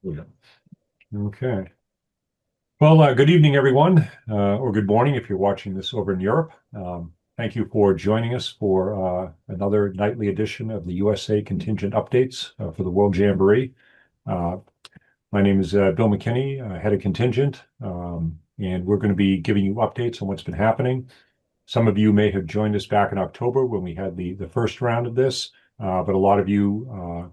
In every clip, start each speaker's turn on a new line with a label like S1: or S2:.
S1: Yeah. Okay. Well, good evening, everyone, or good morning if you're watching this over in Europe. Thank you for joining us for another nightly edition of the USA Contingent Updates for the World Jamboree. Uh, my name is Bill McKinney, head of Contingent, and we're going to be giving you updates on what's been happening. Some of you may have joined us back in October when we had the first round of this, but a lot of you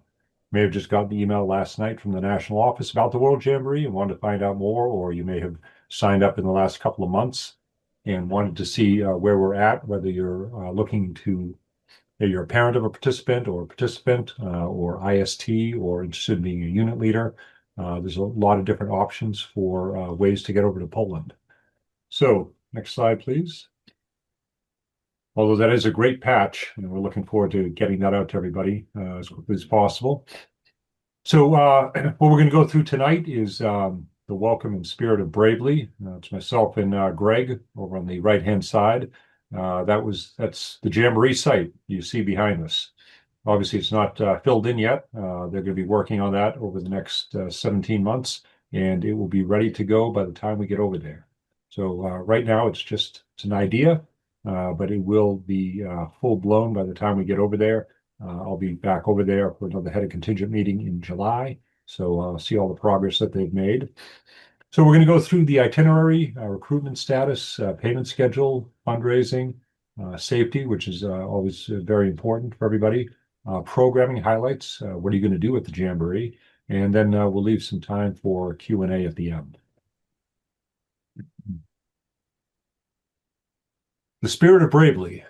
S1: may have just gotten the email last night from the national office about the World Jamboree and wanted to find out more, or you may have signed up in the last couple of months and wanted to see where we're at, whether you're looking to, you're a parent of a participant or IST or interested in being a unit leader. There's a lot of different options for ways to get over to Poland. So next slide, please. Although that is a great patch, and we're looking forward to getting that out to everybody as quickly as possible. So what we're going to go through tonight is the welcome and spirit of Bravely. It's myself and Greg over on the right-hand side. That's the Jamboree site you see behind us. Obviously, it's not filled in yet. They're going to be working on that over the next 17 months, and it will be ready to go by the time we get over there. So right now, it's an idea, but it will be full blown by the time we get over there. I'll be back over there for another head of contingent meeting in July. So I'll see all the progress that they've made. So we're going to go through the itinerary, recruitment status, payment schedule, fundraising, safety, which is always very important for everybody, programming highlights, what are you going to do at the Jamboree, and then we'll leave some time for Q&A at the end. The spirit of Bravely.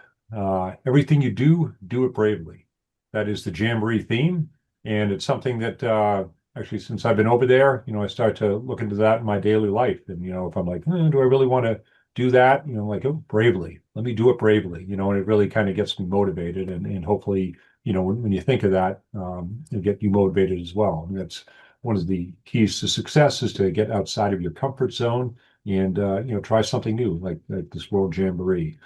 S1: Everything you do, do it bravely. That is the Jamboree theme, and it's something that actually, since I've been over there, I start to look into that in my daily life. And if I'm like, do I really want to do that? Like, oh, bravely. Let me do it bravely. And it really kind of gets me motivated, and hopefully, when you think of that, it'll get you motivated as well. And that's one of the keys to success is to get outside of your comfort zone and try something new, like this World Jamboree.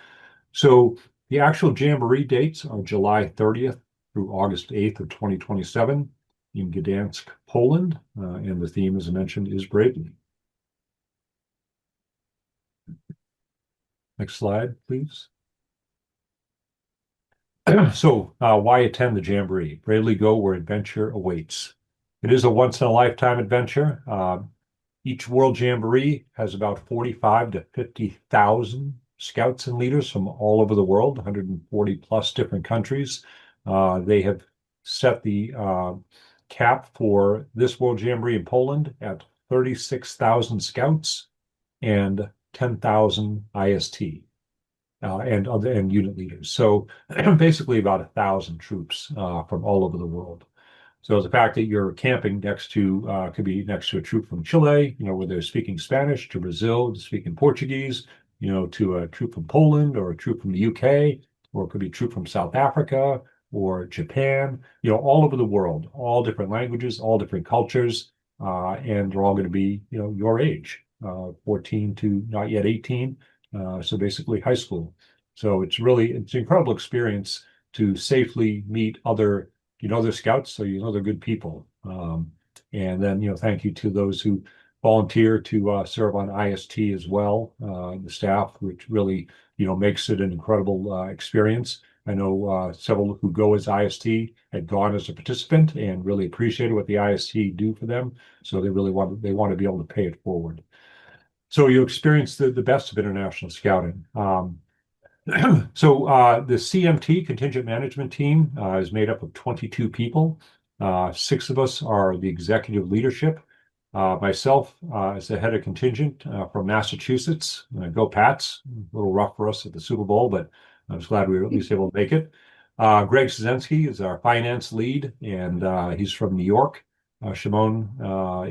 S1: So the actual Jamboree dates are July 30th through August 8th of 2027 in Gdansk, Poland. And the theme, as I mentioned, is Bravely. Next slide, please. So why attend the Jamboree? Bravely go where adventure awaits. It is a once-in-a-lifetime adventure. Each World Jamboree has about 45 to 50,000 scouts and leaders from all over the world, 140 plus different countries. They have set the cap for this World Jamboree in Poland at 36,000 scouts and 10,000 IST and unit leaders. So basically about 1,000 troops from all over the world. So the fact that you're camping next to could be next to a troop from Chile, where they're speaking Spanish, to Brazil, to speaking Portuguese, to a troop from Poland or a troop from the UK, or it could be a troop from South Africa or Japan, all over the world, all different languages, all different cultures, and they're all going to be, your age, 14 to not yet 18. So basically high school. So it's an incredible experience to safely meet other scouts, so they're good people. And then, thank you to those who volunteer to serve on IST as well, the staff, which really, makes it an incredible experience. I know several who go as IST had gone as a participant and really appreciated what the IST do for them. So they want to be able to pay it forward. So you experience the best of international scouting. So the CMT, Contingent Management Team, is made up of 22 people. 6 of us are the executive leadership. Myself as the head of contingent from Massachusetts. Go Pats. A little rough for us at the Super Bowl, but I was glad we were at least able to make it. Greg Szynski is our finance lead, and he's from New York. Shimon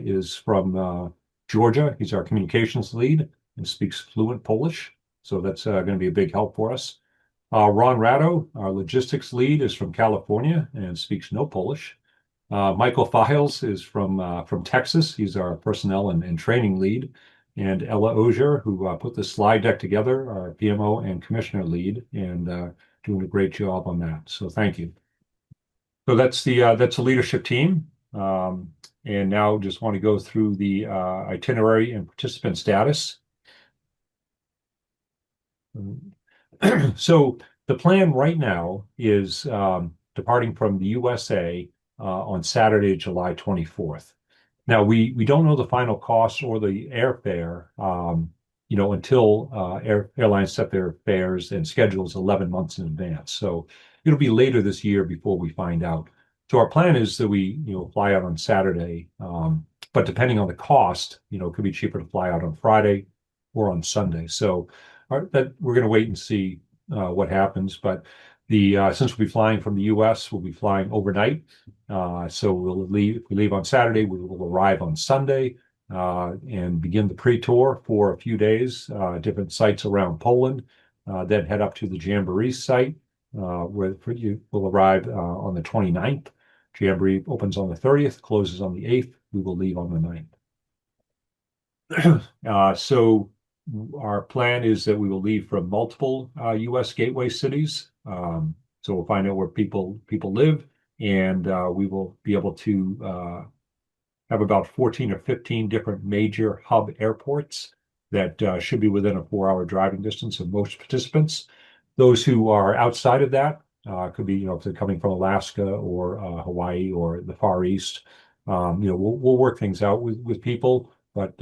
S1: is from Georgia. He's our communications lead and speaks fluent Polish. So that's going to be a big help for us. Ron Ratto, our logistics lead, is from California and speaks no Polish. Michael Files is from Texas. He's our personnel and training lead. And Ella Ogier, who put the slide deck together, our PMO and commissioner lead, and doing a great job on that. So thank you. So that's the leadership team. Um, and now just want to go through the itinerary and participant status. So the plan right now is departing from the USA on Saturday, July 24th. Now we don't know the final cost or the airfare, until airlines set their fares and schedules 11 months in advance. So it'll be later this year before we find out. So our plan is that we, fly out on Saturday, but depending on the cost, it could be cheaper to fly out on Friday or on Sunday. So that we're going to wait and see what happens. But the since we'll be flying from the U.S., we'll be flying overnight. So we'll leave. If we leave on Saturday, we will arrive on Sunday and begin the pre-tour for a few days, different sites around Poland. Then head up to the Jamboree site, where you will arrive on the 29th. Jamboree opens on the 30th, closes on the 8th. We will leave on the 9th. So our plan is that we will leave from multiple U.S. gateway cities. So we'll find out where people live, and we will be able to have about 14 or 15 different major hub airports that should be within a 4-hour driving distance of most participants. Those who are outside of that could be, if they're coming from Alaska or Hawaii or the Far East, we'll work things out with people. But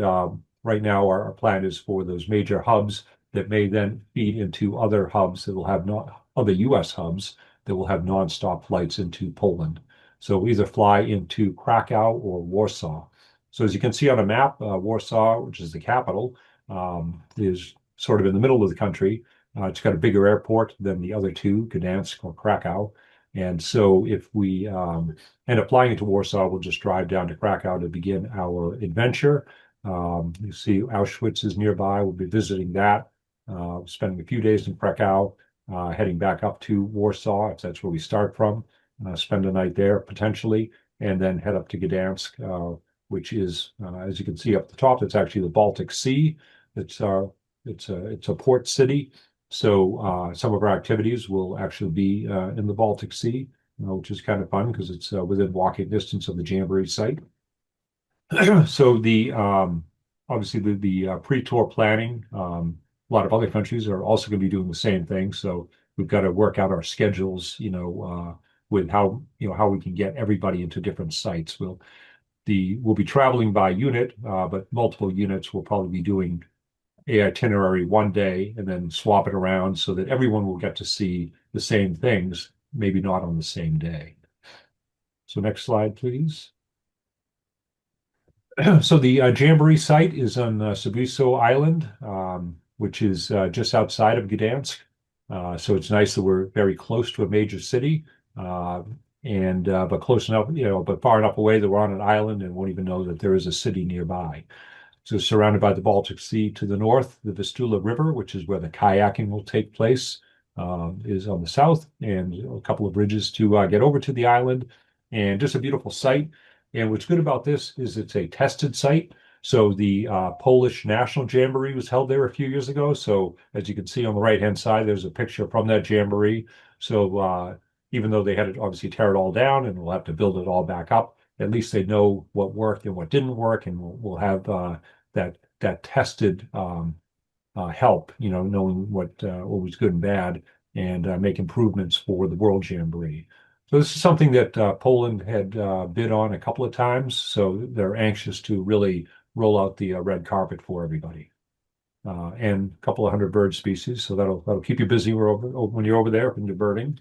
S1: right now, our plan is for those major hubs that may then feed into other hubs that will have not other U.S. hubs that will have nonstop flights into Poland. So we either fly into Krakow or Warsaw. So as you can see on a map, Warsaw, which is the capital, is sort of in the middle of the country. It's got a bigger airport than the other two, Gdansk or Krakow. And so if we end up flying into Warsaw, we'll just drive down to Krakow to begin our adventure. You see Auschwitz is nearby. We'll be visiting that, spending a few days in Krakow, heading back up to Warsaw, if that's where we start from, spend a night there potentially, and then head up to Gdansk, which is, as you can see up the top, it's actually the Baltic Sea. It's a port city. So some of our activities will actually be in the Baltic Sea, which is kind of fun because it's within walking distance of the Jamboree site. So the obviously the pre-tour planning, a lot of other countries are also going to be doing the same thing. So we've got to work out our schedules, with how we can get everybody into different sites. We'll be traveling by unit, but multiple units will probably be doing a itinerary one day and then swap it around so that everyone will get to see the same things, maybe not on the same day. So next slide, please. So the Jamboree site is on Sibuso Island, which is just outside of Gdansk. So it's nice that we're very close to a major city, but close enough, but far enough away that we're on an island and won't even know that there is a city nearby. So surrounded by the Baltic Sea to the north, the Vistula River, which is where the kayaking will take place, is on the south, and a couple of bridges to get over to the island, and just a beautiful site. And what's good about this is it's a tested site. So the Polish National Jamboree was held there a few years ago. So as you can see on the right-hand side, there's a picture from that Jamboree. So even though they had to obviously tear it all down and we'll have to build it all back up, at least they know what worked and what didn't work, and we'll have that tested help, knowing what was good and bad, and make improvements for the World Jamboree. So this is something that Poland had bid on a couple of times, so they're anxious to really roll out the red carpet for everybody, and a couple of hundred bird species. So that'll keep you busy when you're over there and you're birding.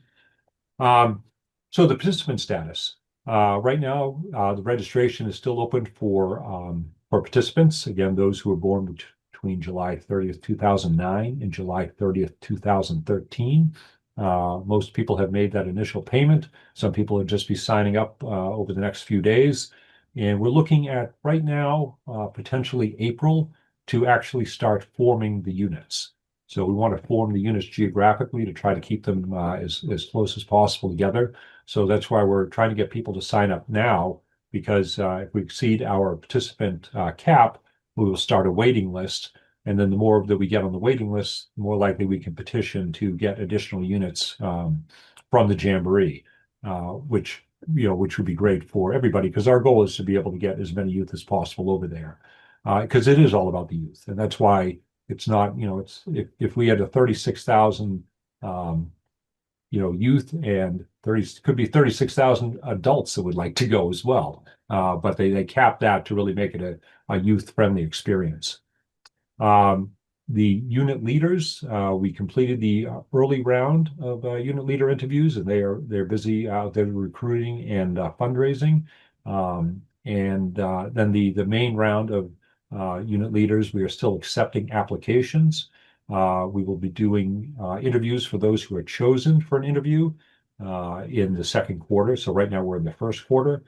S1: So the participant status. Right now, the registration is still open for participants. Again, those who were born between July 30th, 2009 and July 30th, 2013. Most people have made that initial payment. Some people will just be signing up over the next few days. And we're looking at right now, potentially April, to actually start forming the units. So we want to form the units geographically to try to keep them as close as possible together. So that's why we're trying to get people to sign up now, because if we exceed our participant cap, we will start a waiting list. And then the more that we get on the waiting list, the more likely we can petition to get additional units from the Jamboree, which which would be great for everybody because our goal is to be able to get as many youth as possible over there. Because it is all about the youth. And that's why it's not, it's if we had a 36,000 youth and 30 could be 36,000 adults that would like to go as well. But they cap that to really make it a youth-friendly experience. Um, the unit leaders, we completed the early round of unit leader interviews, and they're busy out there recruiting and fundraising. And then the main round of unit leaders, we are still accepting applications. We will be doing interviews for those who are chosen for an interview in the second quarter. So right now we're in the first quarter,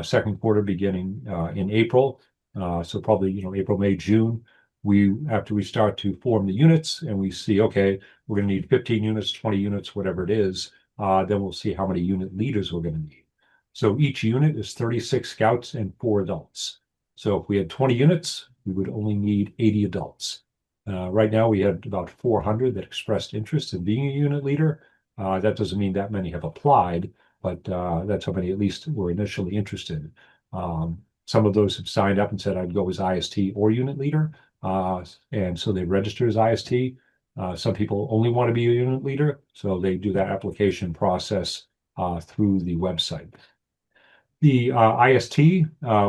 S1: second quarter beginning in April. So probably April, May, June. After we start to form the units and we see, okay, we're going to need 15 units, 20 units, whatever it is, then we'll see how many unit leaders we're going to need. So each unit is 36 scouts and 4 adults. So if we had 20 units, we would only need 80 adults. Right now, we had about 400 that expressed interest in being a unit leader. That doesn't mean that many have applied, but that's how many at least were initially interested. Some of those have signed up and said, I'd go as IST or unit leader. And so they register as IST. Some people only want to be a unit leader, so they do that application process through the website. The IST,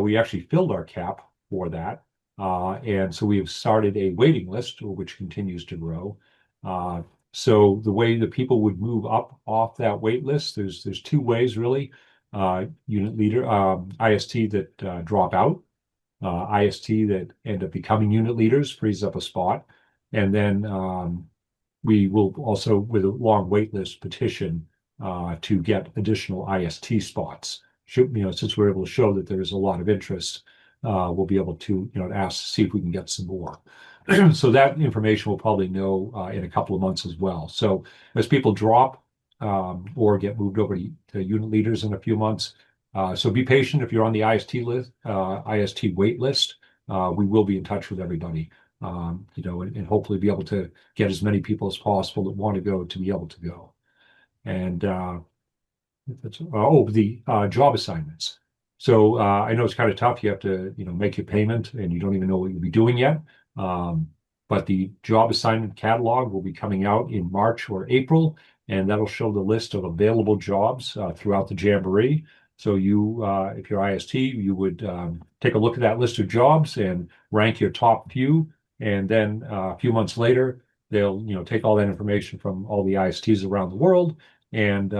S1: we actually filled our cap for that. And so we have started a waiting list, which continues to grow. So the way that people would move up off that wait list, there's 2 ways really. Unit leader, IST that drop out, IST that end up becoming unit leaders, frees up a spot. And then we will also, with a long wait list, petition to get additional IST spots. Since we're able to show that there's a lot of interest, we'll be able to, ask to see if we can get some more. So that information we'll probably know in a couple of months as well. So as people drop or get moved over to unit leaders in a few months, so be patient if you're on the IST list, IST wait list. We will be in touch with everybody, and hopefully be able to get as many people as possible that want to go to be able to go. And the job assignments. So I know it's kind of tough. You have to, make your payment and you don't even know what you'll be doing yet. But the job assignment catalog will be coming out in March or April, and that'll show the list of available jobs throughout the Jamboree. So if you're IST, you would take a look at that list of jobs and rank your top few. And then a few months later, they'll, take all that information from all the ISTs around the world and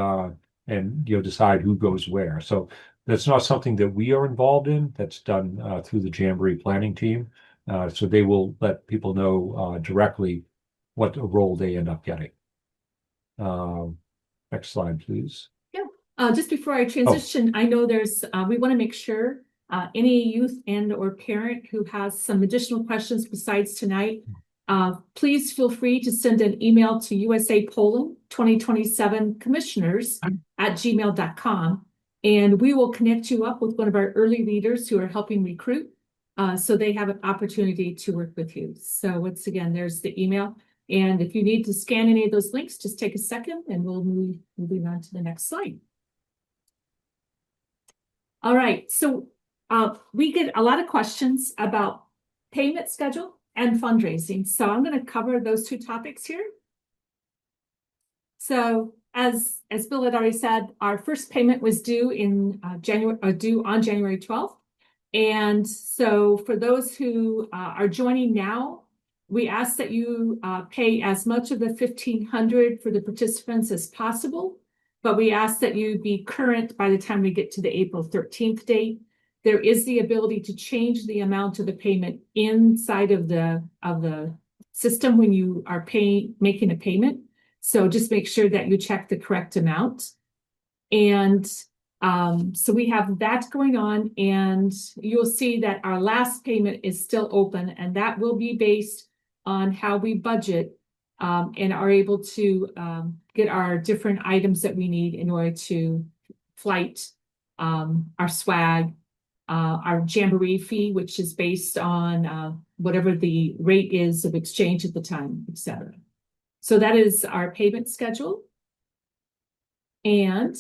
S1: decide who goes where. So that's not something that we are involved in. That's done through the Jamboree planning team. So they will let people know directly what role they end up getting. Next slide, please.
S2: Just before I transition, I know we want to make sure any youth and or parent who has some additional questions besides tonight, please feel free to send an email to USA Poland 2027 commissioners at gmail.com, and we will connect you up with one of our early leaders who are helping recruit, so they have an opportunity to work with you. So once again, there's the email. And if you need to scan any of those links, just take a second and we'll move on to the next slide. All right, so we get a lot of questions about payment schedule and fundraising. So I'm going to cover those 2 topics here. So as Bill had already said, our first payment was due on January 12th. And so for those who are joining now, we ask that you pay as much of the $1,500 for the participants as possible, but we ask that you be current by the time we get to the April 13th date. There is the ability to change the amount of the payment inside of the system when you are making a payment. So just make sure that you check the correct amount. And so we have that going on, and you'll see that our last payment is still open, and that will be based on how we budget and are able to get our different items that we need in order to flight, our swag, our Jamboree fee, which is based on whatever the rate is of exchange at the time, etc. So that is our payment schedule. And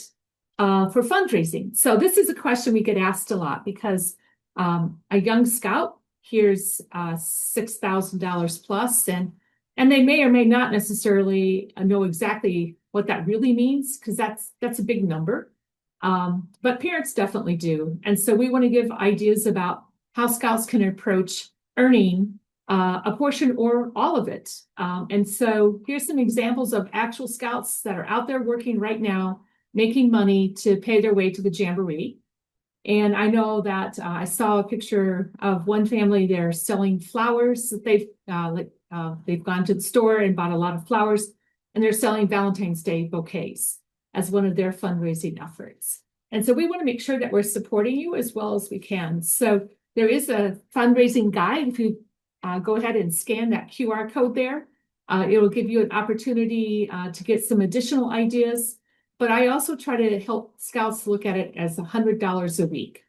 S2: for fundraising. So this is a question we get asked a lot because a young scout hears $6,000 plus, and they may or may not necessarily know exactly what that really means because that's a big number. But parents definitely do, and so we want to give ideas about how scouts can approach earning a portion or all of it. And so here's some examples of actual scouts that are out there working right now, making money to pay their way to the Jamboree. And I know that I saw a picture of one family. They're selling flowers that they've gone to the store and bought a lot of flowers, and they're selling Valentine's Day bouquets as one of their fundraising efforts. And so we want to make sure that we're supporting you as well as we can. So there is a fundraising guide. If you go ahead and scan that QR code there, it will give you an opportunity to get some additional ideas. But I also try to help scouts look at it as $100 a week.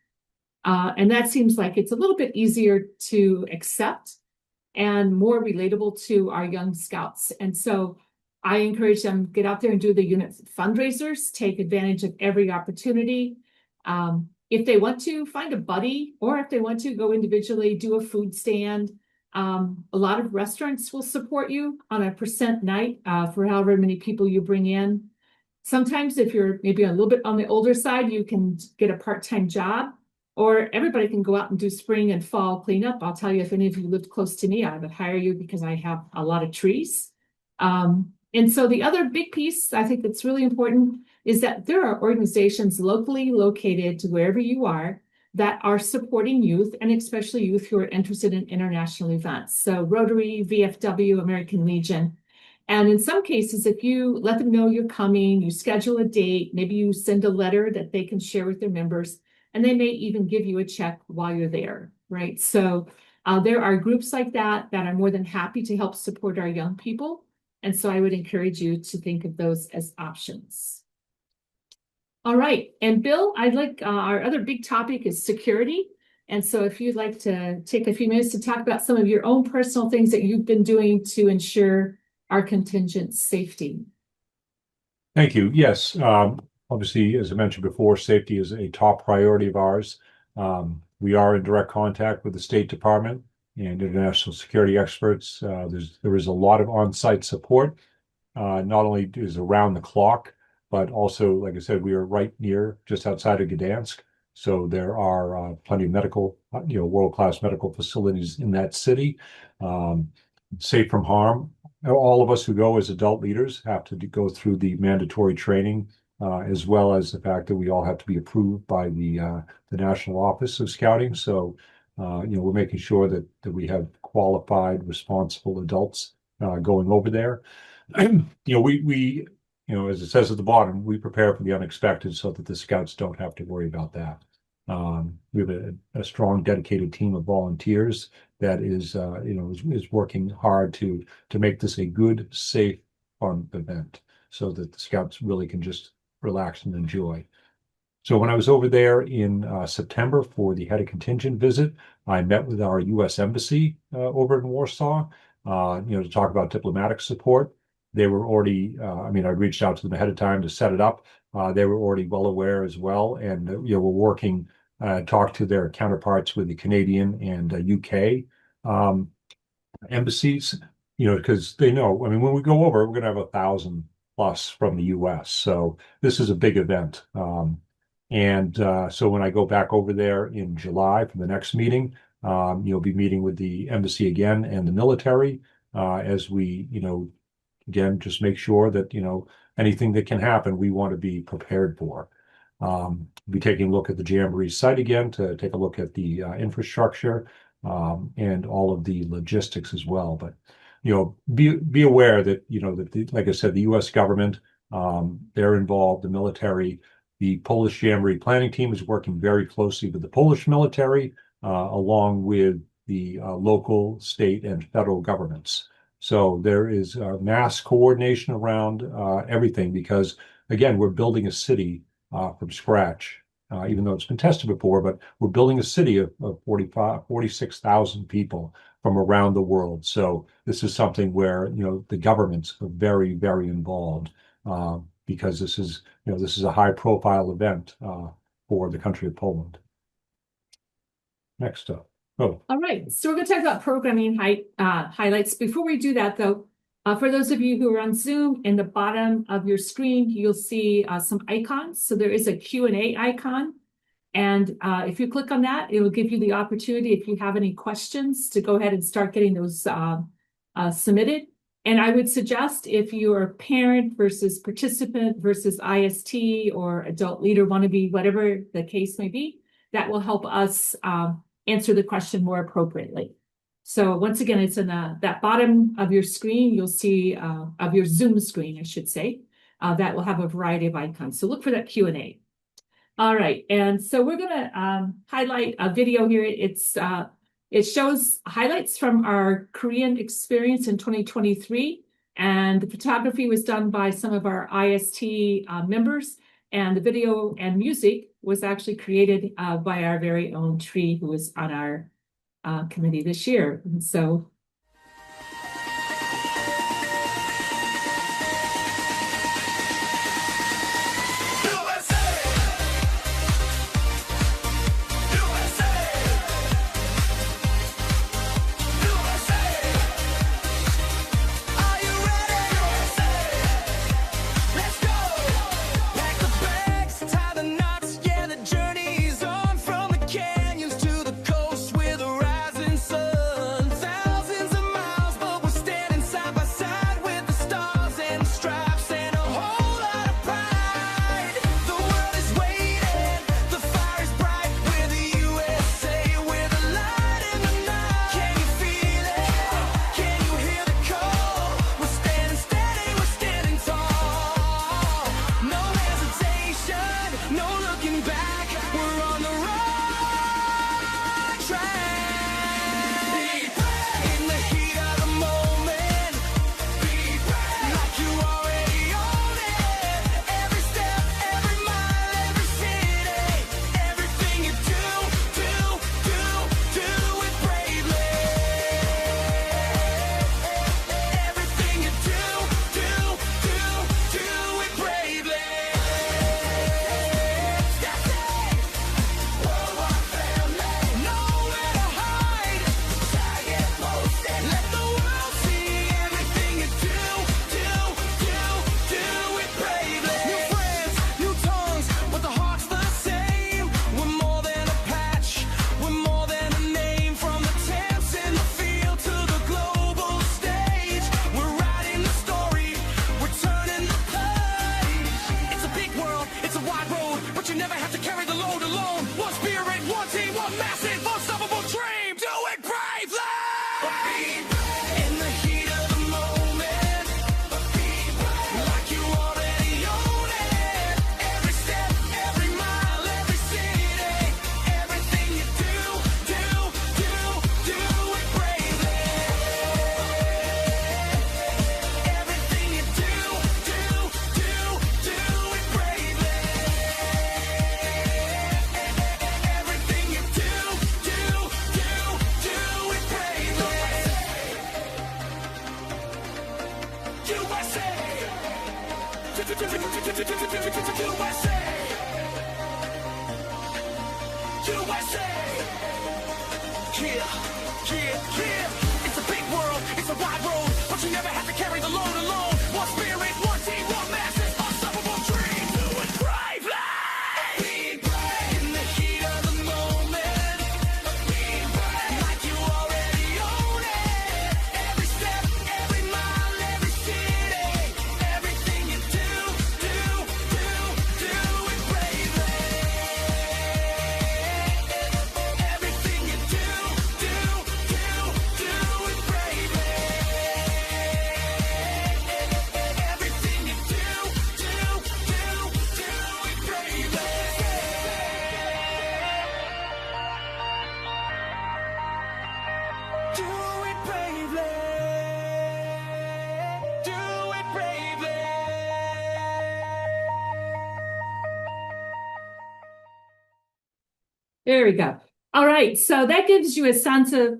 S2: And that seems like it's a little bit easier to accept and more relatable to our young scouts. And so I encourage them to get out there and do the unit fundraisers, take advantage of every opportunity. If they want to, find a buddy, or if they want to go individually, do a food stand. A lot of restaurants will support you on a percent night for however many people you bring in. Sometimes if you're maybe a little bit on the older side, you can get a part-time job, or everybody can go out and do spring and fall cleanup. I'll tell you, if any of you lived close to me, I would hire you because I have a lot of trees. And so the other big piece I think that's really important is that there are organizations locally located to wherever you are that are supporting youth, and especially youth who are interested in international events. So Rotary, VFW, American Legion. And in some cases, if you let them know you're coming, you schedule a date, maybe you send a letter that they can share with their members, and they may even give you a check while you're there, right? So there are groups like that that are more than happy to help support our young people. And so I would encourage you to think of those as options. All right, and Bill, I'd like our other big topic is security. And so if you'd like to take a few minutes to talk about some of your own personal things that you've been doing to ensure our contingent safety.
S1: Thank you. Yes, obviously, as I mentioned before, safety is a top priority of ours. We are in direct contact with the State Department and international security experts. There is a lot of on-site support. Not only is around the clock, but also, like I said, we are right near, just outside of Gdansk. So there are plenty of medical, world-class medical facilities in that city. Safe from harm. All of us who go as adult leaders have to go through the mandatory training, as well as the fact that we all have to be approved by the National Office of Scouting. So, we're making sure that we have qualified, responsible adults going over there. We as it says at the bottom, we prepare for the unexpected so that the scouts don't have to worry about that. We have a strong, dedicated team of volunteers that is working hard to make this a good, safe, fun event so that the scouts really can just relax and enjoy. So when I was over there in September for the head of contingent visit, I met with our U.S. Embassy over in Warsaw, to talk about diplomatic support. They were already, I reached out to them ahead of time to set it up. They were already well aware as well, and we're working, talk to their counterparts with the Canadian and UK embassies, because they know, when we go over, we're going to have 1,000 plus from the US. So this is a big event. So when I go back over there in July for the next meeting, you'll be meeting with the embassy again and the military as we, again, just make sure that, anything that can happen, we want to be prepared for. Be taking a look at the Jamboree site again to take a look at the infrastructure and all of the logistics as well. But be aware that like I said, the U.S. government, they're involved, the military. The Polish Jamboree planning team is working very closely with the Polish military, along with the local, state, and federal governments. So there is mass coordination around everything because, again, we're building a city from scratch, even though it's been tested before, but we're building a city of 46,000 people from around the world. So this is something where, the governments are very, very involved. because this is a high-profile event for the country of Poland. Next up. Oh,
S2: All right, so we're going to talk about programming highlights. Before we do that, though, for those of you who are on Zoom, in the bottom of your screen, you'll see some icons. So there is a Q&A icon. And if you click on that, it will give you the opportunity, if you have any questions, to go ahead and start getting those submitted. And I would suggest, if you're a parent versus participant versus IST or adult leader wannabe, whatever the case may be, that will help us answer the question more appropriately. So once again, it's in that bottom of your screen, you'll see, of your Zoom screen, I should say, that will have a variety of icons. So look for that Q&A. All right, and so we're going to highlight a video here. It shows highlights from our Korean experience in 2023, and the photography was done by some of our IST members, and the video and music was actually created by our very own Tree, who was on our committee this year. And so there we go. All right, so that gives you a sense of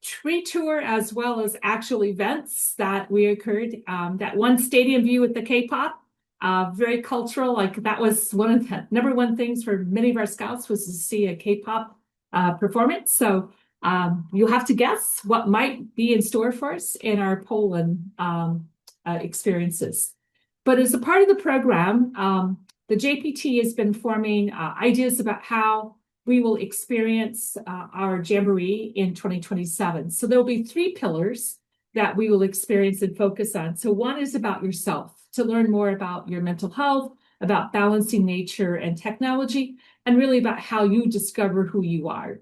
S2: tree tour as well as actual events that we occurred. That one stadium view with the K-pop, very cultural. Like that was one of the number one things for many of our scouts was to see a K-pop performance. So you'll have to guess what might be in store for us in our Poland experiences. But as a part of the program, the JPT has been forming ideas about how we will experience our Jamboree in 2027. So there'll be three pillars that we will experience and focus on. So one is about yourself, to learn more about your mental health, about balancing nature and technology, and really about how you discover who you are.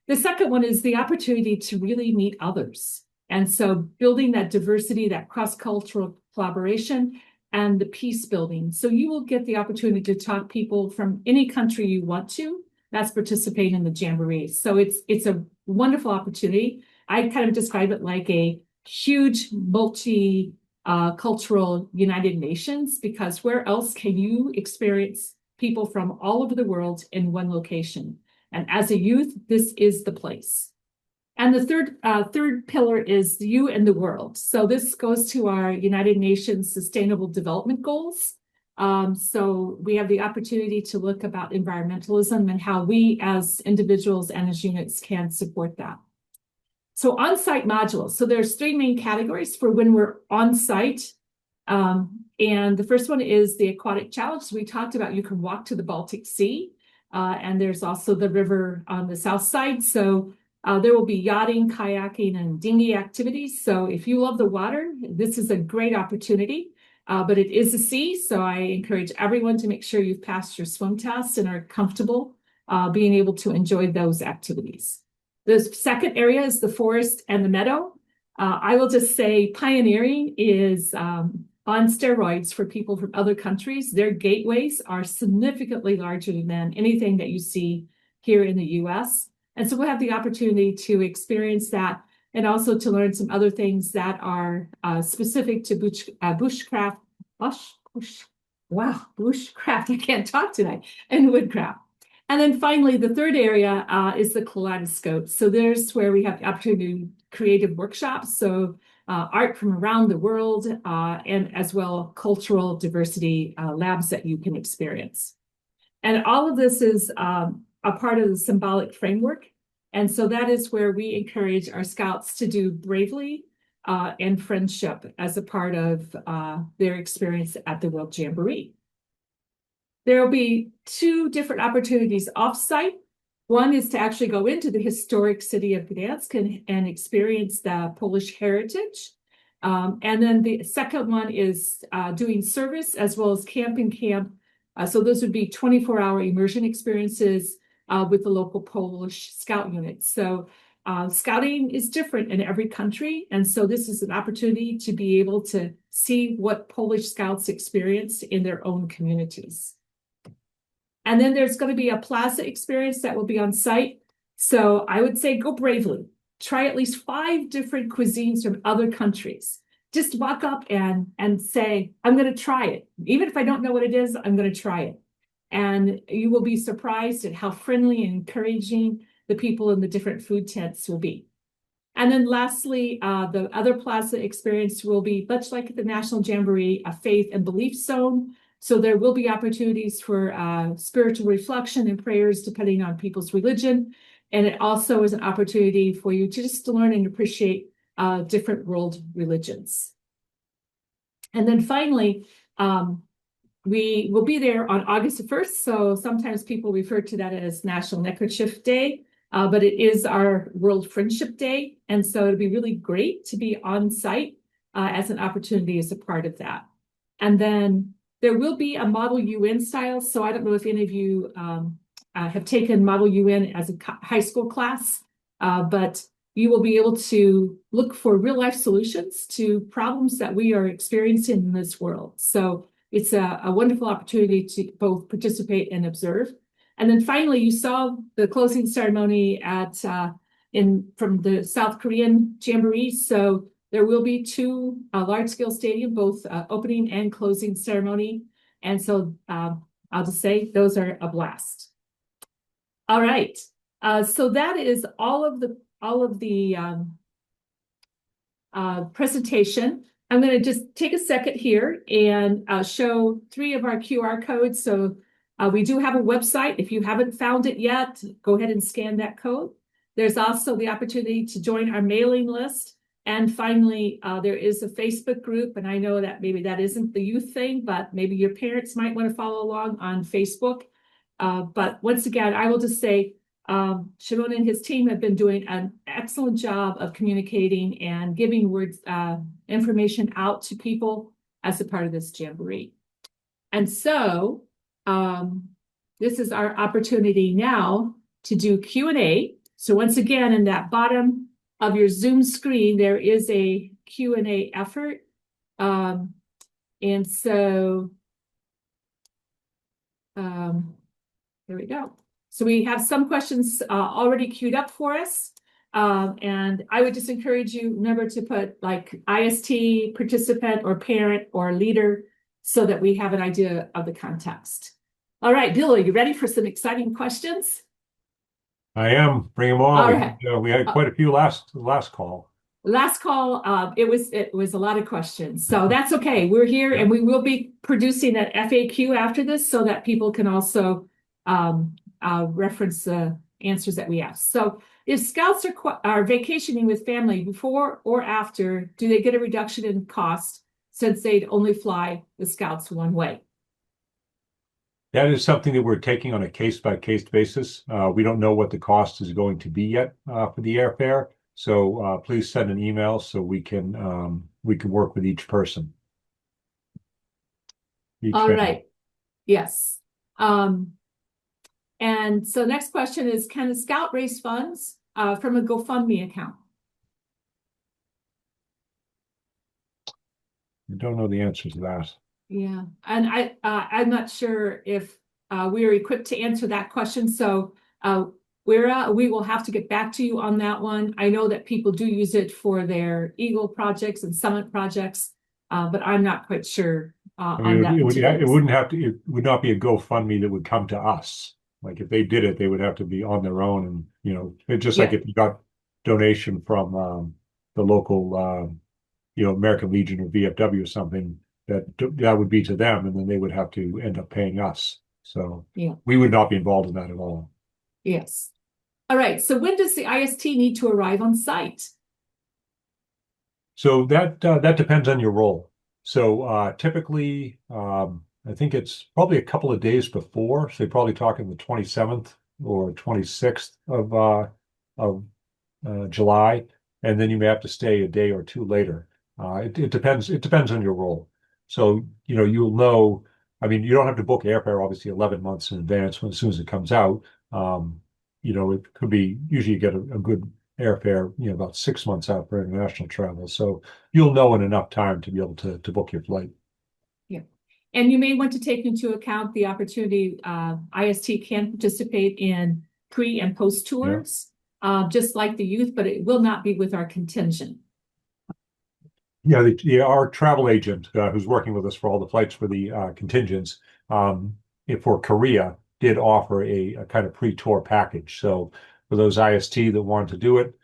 S2: The second one is the opportunity to really meet others. And so building that diversity, that cross-cultural collaboration, and the peace building. So you will get the opportunity to talk to people from any country you want to that's participating in the Jamboree. So it's a wonderful opportunity. I kind of describe it like a huge multi-cultural United Nations, because where else can you experience people from all over the world in one location? And as a youth, this is the place. And the third pillar is you and the world. So this goes to our United Nations Sustainable Development Goals. So we have the opportunity to look about environmentalism and how we as individuals and as units can support that. So on-site modules. So there's three main categories for when we're on-site. And the first one is the aquatic challenge. So we talked about you can walk to the Baltic Sea. And there's also the river on the south side. So there will be yachting, kayaking, and dinghy activities. So if you love the water, this is a great opportunity. But it is a sea, so I encourage everyone to make sure you've passed your swim test and are comfortable being able to enjoy those activities. The second area is the forest and the meadow. I will just say pioneering is on steroids for people from other countries. Their gateways are significantly larger than anything that you see here in the US. And so we'll have the opportunity to experience that and also to learn some other things that are specific to bushcraft, bushcraft, I can't talk tonight, and woodcraft. And then finally, the third area is the kaleidoscope. So there's where we have the opportunity to do creative workshops. So art from around the world and as well cultural diversity labs that you can experience. And all of this is a part of the symbolic framework. And so that is where we encourage our scouts to do bravely and friendship as a part of their experience at the World Jamboree. There will be two different opportunities off-site. One is to actually go into the historic city of Gdansk and experience the Polish heritage. And then the second one is doing service as well as camping camp. So those would be 24-hour immersion experiences with the local Polish scout units. So scouting is different in every country. And so this is an opportunity to be able to see what Polish scouts experience in their own communities. And then there's going to be a plaza experience that will be on site. So I would say go bravely. Try at least 5 different cuisines from other countries. Just walk up and say, I'm going to try it. Even if I don't know what it is, I'm going to try it. And you will be surprised at how friendly and encouraging the people in the different food tents will be. And then lastly, the other plaza experience will be much like the National Jamboree, a faith and belief zone. So there will be opportunities for spiritual reflection and prayers depending on people's religion. And it also is an opportunity for you to just learn and appreciate different world religions. And then finally, we will be there on August 1st. So sometimes people refer to that as National Neckerchief Day, but it is our World Friendship Day. And so it'd be really great to be on site as an opportunity as a part of that. And then there will be a Model UN style. So I don't know if any of you have taken Model UN as a high school class, but you will be able to look for real life solutions to problems that we are experiencing in this world. So it's a wonderful opportunity to both participate and observe. And then finally, you saw the closing ceremony at from the South Korean Jamboree. So there will be 2 large-scale stadium, both opening and closing ceremony. And so I'll just say those are a blast. All right. So that is all of the presentation. I'm going to just take a second here and show 3 of our QR codes. So we do have a website. If you haven't found it yet, go ahead and scan that code. There's also the opportunity to join our mailing list. And finally, there is a Facebook group. And I know that maybe that isn't the youth thing, but maybe your parents might want to follow along on Facebook. But once again, I will just say, Shimon and his team have been doing an excellent job of communicating and giving information out to people as a part of this jamboree. And so this is our opportunity now to do Q&A. So once again, in that bottom of your Zoom screen, there is a Q&A effort. And so there we go. So we have some questions already queued up for us. And I would just encourage you, remember to put like IST, participant, or parent, or leader, so that we have an idea of the context. All right, Bill, are you ready for some exciting questions?
S1: I am. Bring them on.
S2: All right.
S1: We had quite a few last call.
S2: Last call, it was a lot of questions. So that's okay. We're here, and we will be producing an FAQ after this so that people can also reference the answers that we asked. So if scouts are vacationing with family before or after, do they get a reduction in cost since they'd only fly the scouts one way?
S1: That is something that we're taking on a case-by-case basis. We don't know what the cost is going to be yet for the airfare. So please send an email so we can work with each person.
S2: All family. Right. Yes. And so next question is, can a scout raise funds from a GoFundMe account?
S1: I don't know the answer to that.
S2: Yeah, and I'm not sure if we are equipped to answer that question. So we will have to get back to you on that one. I know that people do use it for their Eagle projects and Summit projects, but I'm not quite sure on that.
S1: It wouldn't have to. It would not be a GoFundMe that would come to us. Like if they did it, they would have to be on their own, and it's just like if you got donation from the local, American Legion or VFW or something, that would be to them, and then they would have to end up paying us. So we would not be involved in that at all.
S2: Yes. All right. So when does the IST need to arrive on site?
S1: So that depends on your role. So typically, I think it's probably a couple of days before. So you're probably talking the 27th or 26th of July, and then you may have to stay a day or two later. It depends. It depends on your role. So you'll know. I mean, you don't have to book airfare obviously 11 months in advance as soon as it comes out. It could be usually you get a good airfare, about 6 months out for international travel. So you'll know in enough time to be able to book your flight.
S2: Yeah. And you may want to take into account the opportunity IST can participate in pre and post tours, just like the youth, but it will not be with our contingent.
S1: Yeah, our travel agent who's working with us for all the flights for the contingents, for Korea, did offer a kind of pre-tour package. So for those IST that wanted to do it,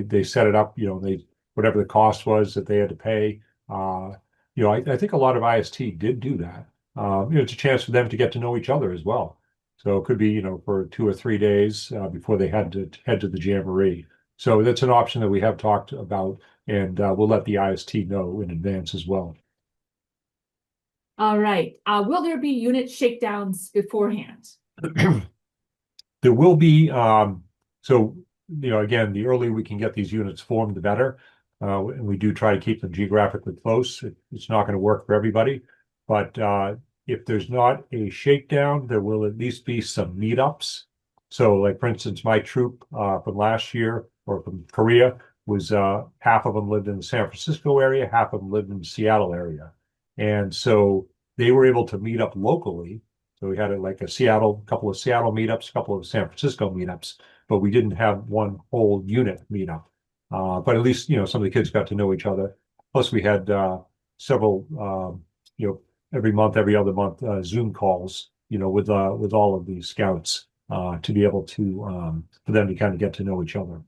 S1: they set it up. Whatever the cost was that they had to pay. I think a lot of IST did do that. It's a chance for them to get to know each other as well. So it could be, for 2 or 3 days before they had to head to the jamboree. So that's an option that we have talked about, and we'll let the IST know in advance as well.
S2: All right. Will there be unit shakedowns beforehand?
S1: There will be. Again, the earlier we can get these units formed, the better. And we do try to keep them geographically close. It's not going to work for everybody, but if there's not a shakedown, there will at least be some meetups. So, like for instance, my troop from last year or from Korea was half of them lived in the San Francisco area, half of them lived in the Seattle area, and so they were able to meet up locally. So we had couple of Seattle meetups, a couple of San Francisco meetups, but we didn't have one whole unit meetup. But at least, some of the kids got to know each other. Plus we had several, every month, every other month, Zoom calls, with all of the scouts to be able to, for them to kind of get to know each other.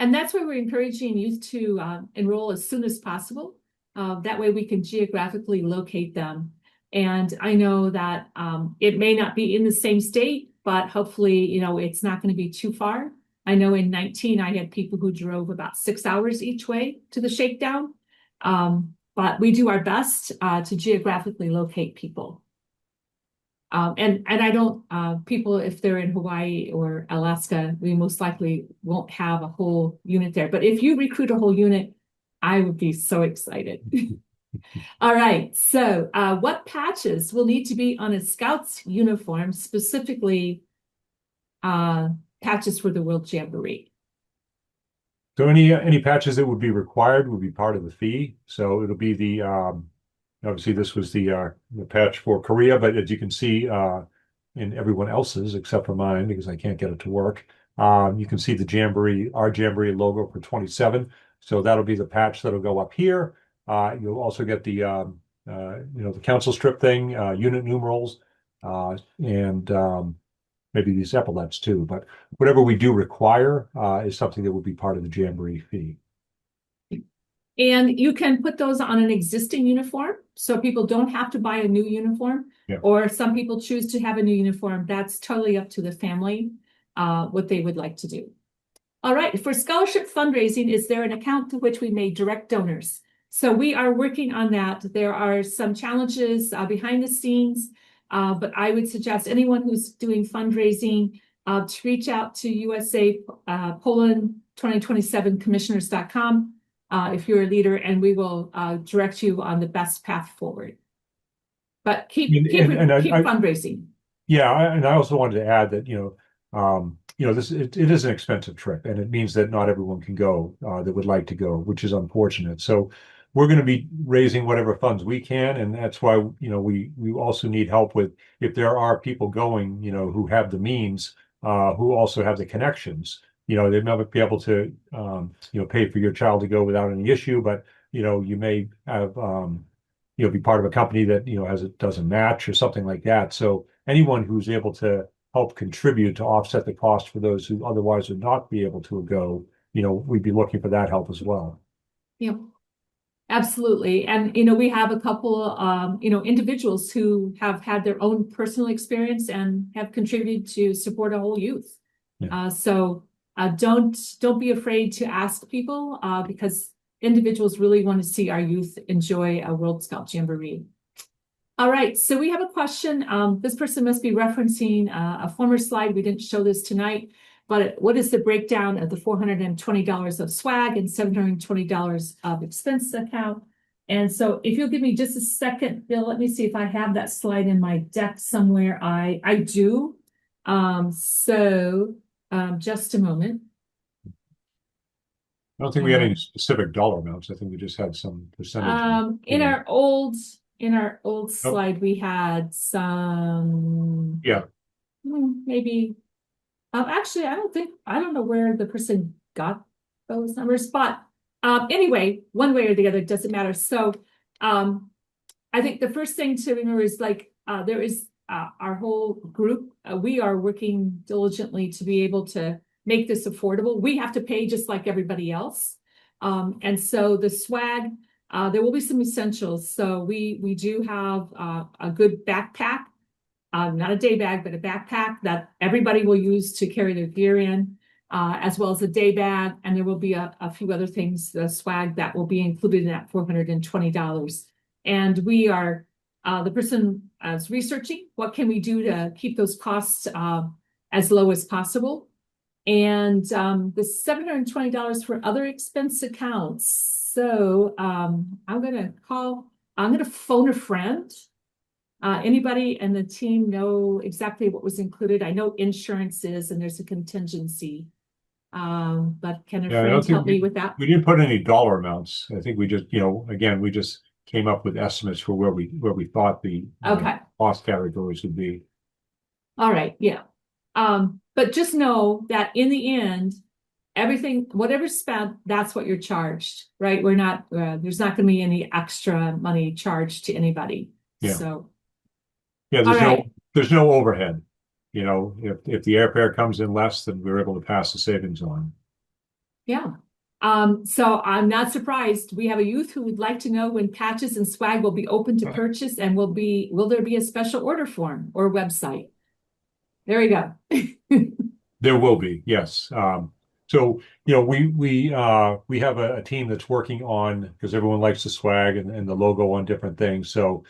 S2: And that's why we're encouraging youth to enroll as soon as possible. That way we can geographically locate them. And I know that it may not be in the same state, but hopefully, it's not going to be too far. I know in 19, I had people who drove about 6 hours each way to the shakedown. But we do our best to geographically locate people. And I don't, people, if they're in Hawaii or Alaska, we most likely won't have a whole unit there. But if you recruit a whole unit, I would be so excited. All right. So, what patches will need to be on a Scout's uniform, specifically patches for the World Jamboree?
S1: So any patches that would be required would be part of the fee. So it'll be the obviously this was the patch for Korea, but as you can see in everyone else's except for mine because I can't get it to work, you can see the Jamboree, our Jamboree logo for 27. So that'll be the patch that'll go up here. You'll also get the the council strip thing, unit numerals, and maybe these epaulets too. But whatever we do require is something that will be part of the Jamboree fee.
S2: And you can put those on an existing uniform, so people don't have to buy a new uniform.
S1: Yeah.
S2: Or some people choose to have a new uniform. That's totally up to the family, what they would like to do. All right, for scholarship fundraising, is there an account to which we may direct donors? So we are working on that. There are some challenges behind the scenes, but I would suggest anyone who's doing fundraising to reach out to USA Poland 2027 commissioners.com if you're a leader, and we will direct you on the best path forward. But keep fundraising.
S1: Yeah, and I also wanted to add that this it is an expensive trip, and it means that not everyone can go that would like to go, which is unfortunate. So we're going to be raising whatever funds we can, and that's why we also need help with if there are people going who have the means, who also have the connections. They may not be able to pay for your child to go without any issue, but you may have be part of a company that does a match or something like that. So anyone who's able to help contribute to offset the cost for those who otherwise would not be able to go, we'd be looking for that help as well.
S2: Yeah, absolutely. And, we have a couple, individuals who have had their own personal experience and have contributed to support a whole youth.
S1: Yeah.
S2: So don't be afraid to ask people because individuals really want to see our youth enjoy a World Scout Jamboree. All right, so we have a question. This person must be referencing a former slide. We didn't show this tonight, but what is the breakdown of the $420 of swag and $720 of expense account? And so if you'll give me just a second, Bill, let me see if I have that slide in my deck somewhere. I do. Just a moment.
S1: I don't think we had any specific dollar amounts. I think we just had some percentage.
S2: In our old slide, we had some.
S1: Yeah.
S2: Maybe. Actually, I don't know where the person got those numbers, but anyway, one way or the other, it doesn't matter. So I think the first thing to remember is there is our whole group. We are working diligently to be able to make this affordable. We have to pay just like everybody else. And so the swag, there will be some essentials. So we do have a good backpack, not a day bag, but a backpack that everybody will use to carry their gear in, as well as a day bag. And there will be a few other things, the swag that will be included in that $420. And we are, the person is researching what can we do to keep those costs as low as possible. And the $720 for other expense accounts. So I'm going to phone a friend. Anybody in the team know exactly what was included? I know insurance is, and there's a contingency. But can a friend help me with that?
S1: We didn't put any dollar amounts. I think we just, again, we just came up with estimates for where we thought the cost categories would be.
S2: All right, yeah. But just know that in the end, everything, whatever's spent, that's what you're charged, right? We're not, there's not going to be any extra money charged to anybody.
S1: Yeah.
S2: So,
S1: yeah, there's no overhead. If the airfare comes in less, then we're able to pass the savings on.
S2: Yeah. So I'm not surprised. We have a youth who would like to know when patches and swag will be open to purchase and will there be a special order form or website? There we go.
S1: There will be, yes. So we have a team that's working on because everyone likes the swag and the logo on different things. So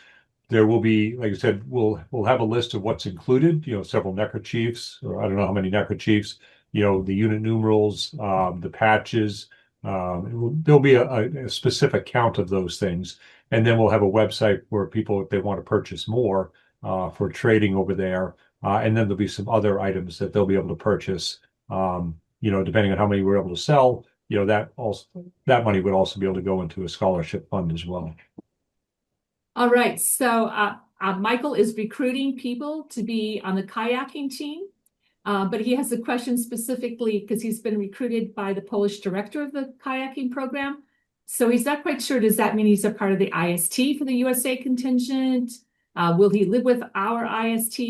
S1: there will be, like I said, we'll have a list of what's included, several neckerchiefs, or I don't know how many neckerchiefs, the unit numerals, the patches. There'll be a specific count of those things. And then we'll have a website where people, if they want to purchase more for trading over there, and then there'll be some other items that they'll be able to purchase, depending on how many we're able to sell, that money would also be able to go into a scholarship fund as well.
S2: All right. So Michael is recruiting people to be on the kayaking team, but he has a question specifically because he's been recruited by the Polish director of the kayaking program. So he's not quite sure. Does that mean he's a part of the IST for the USA contingent? Will he live with our IST?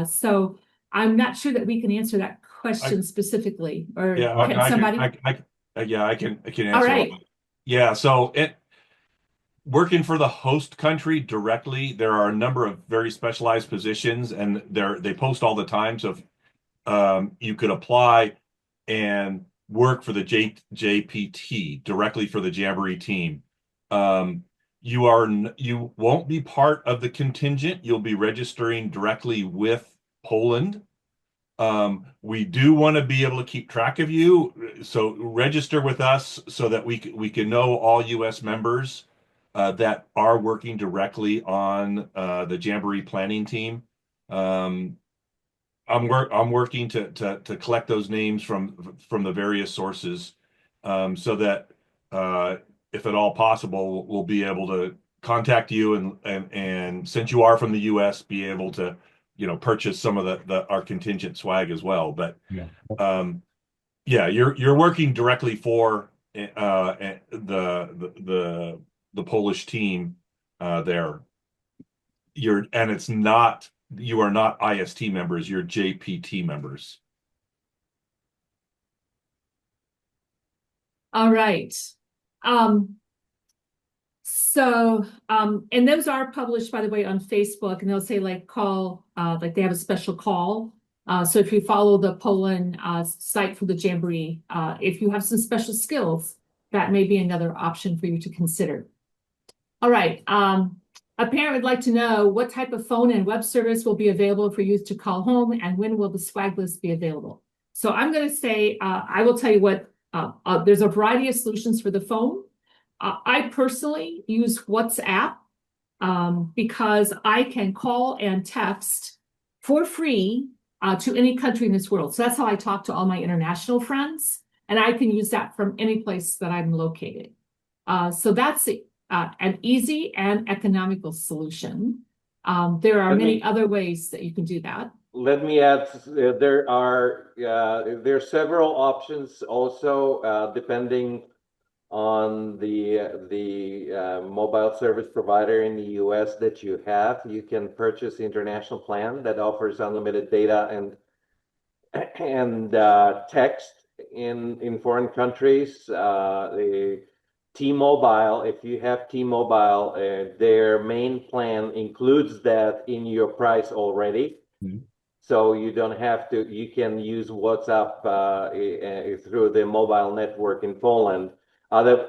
S2: So I'm not sure that we can answer that question specifically, or
S3: Yeah,
S2: can somebody?
S3: yeah, I can
S2: All
S3: answer all
S2: right.
S3: that. Yeah, so working for the host country directly, there are a number of very specialized positions, and they post all the time. So you could apply and work for the JPT directly for the Jamboree team. Um, you won't be part of the contingent. You'll be registering directly with Poland. We do want to be able to keep track of you, so register with us so that we can know all U.S. members that are working directly on the Jamboree planning team. Um, I'm working to collect those names from the various sources, so that if at all possible, we'll be able to contact you and since you are from the U.S., be able to purchase some of the our contingent swag as well. But
S1: Yeah.
S3: um, yeah, you're working directly for the Polish team there. You are not IST members, you're JPT members.
S2: All right. Um, and those are published, by the way, on Facebook, and they'll say like call, like they have a special call. So if you follow the Poland site for the Jamboree, if you have some special skills, that may be another option for you to consider. All right. A parent would like to know what type of phone and web service will be available for youth to call home, and when will the swag list be available? So I'm going to say, I will tell you what, there's a variety of solutions for the phone. I personally use WhatsApp because I can call and text for free to any country in this world. So that's how I talk to all my international friends, and I can use that from any place that I'm located. So that's an easy and economical solution. There are many other ways that you can do that.
S4: Let me add, there are several options also, depending on the mobile service provider in the US that you have. You can purchase the international plan that offers unlimited data and text in foreign countries. The T-Mobile, if you have T-Mobile, their main plan includes that in your price already.
S1: Mhm.
S4: So you don't have to, you can use WhatsApp through the mobile network in Poland. Other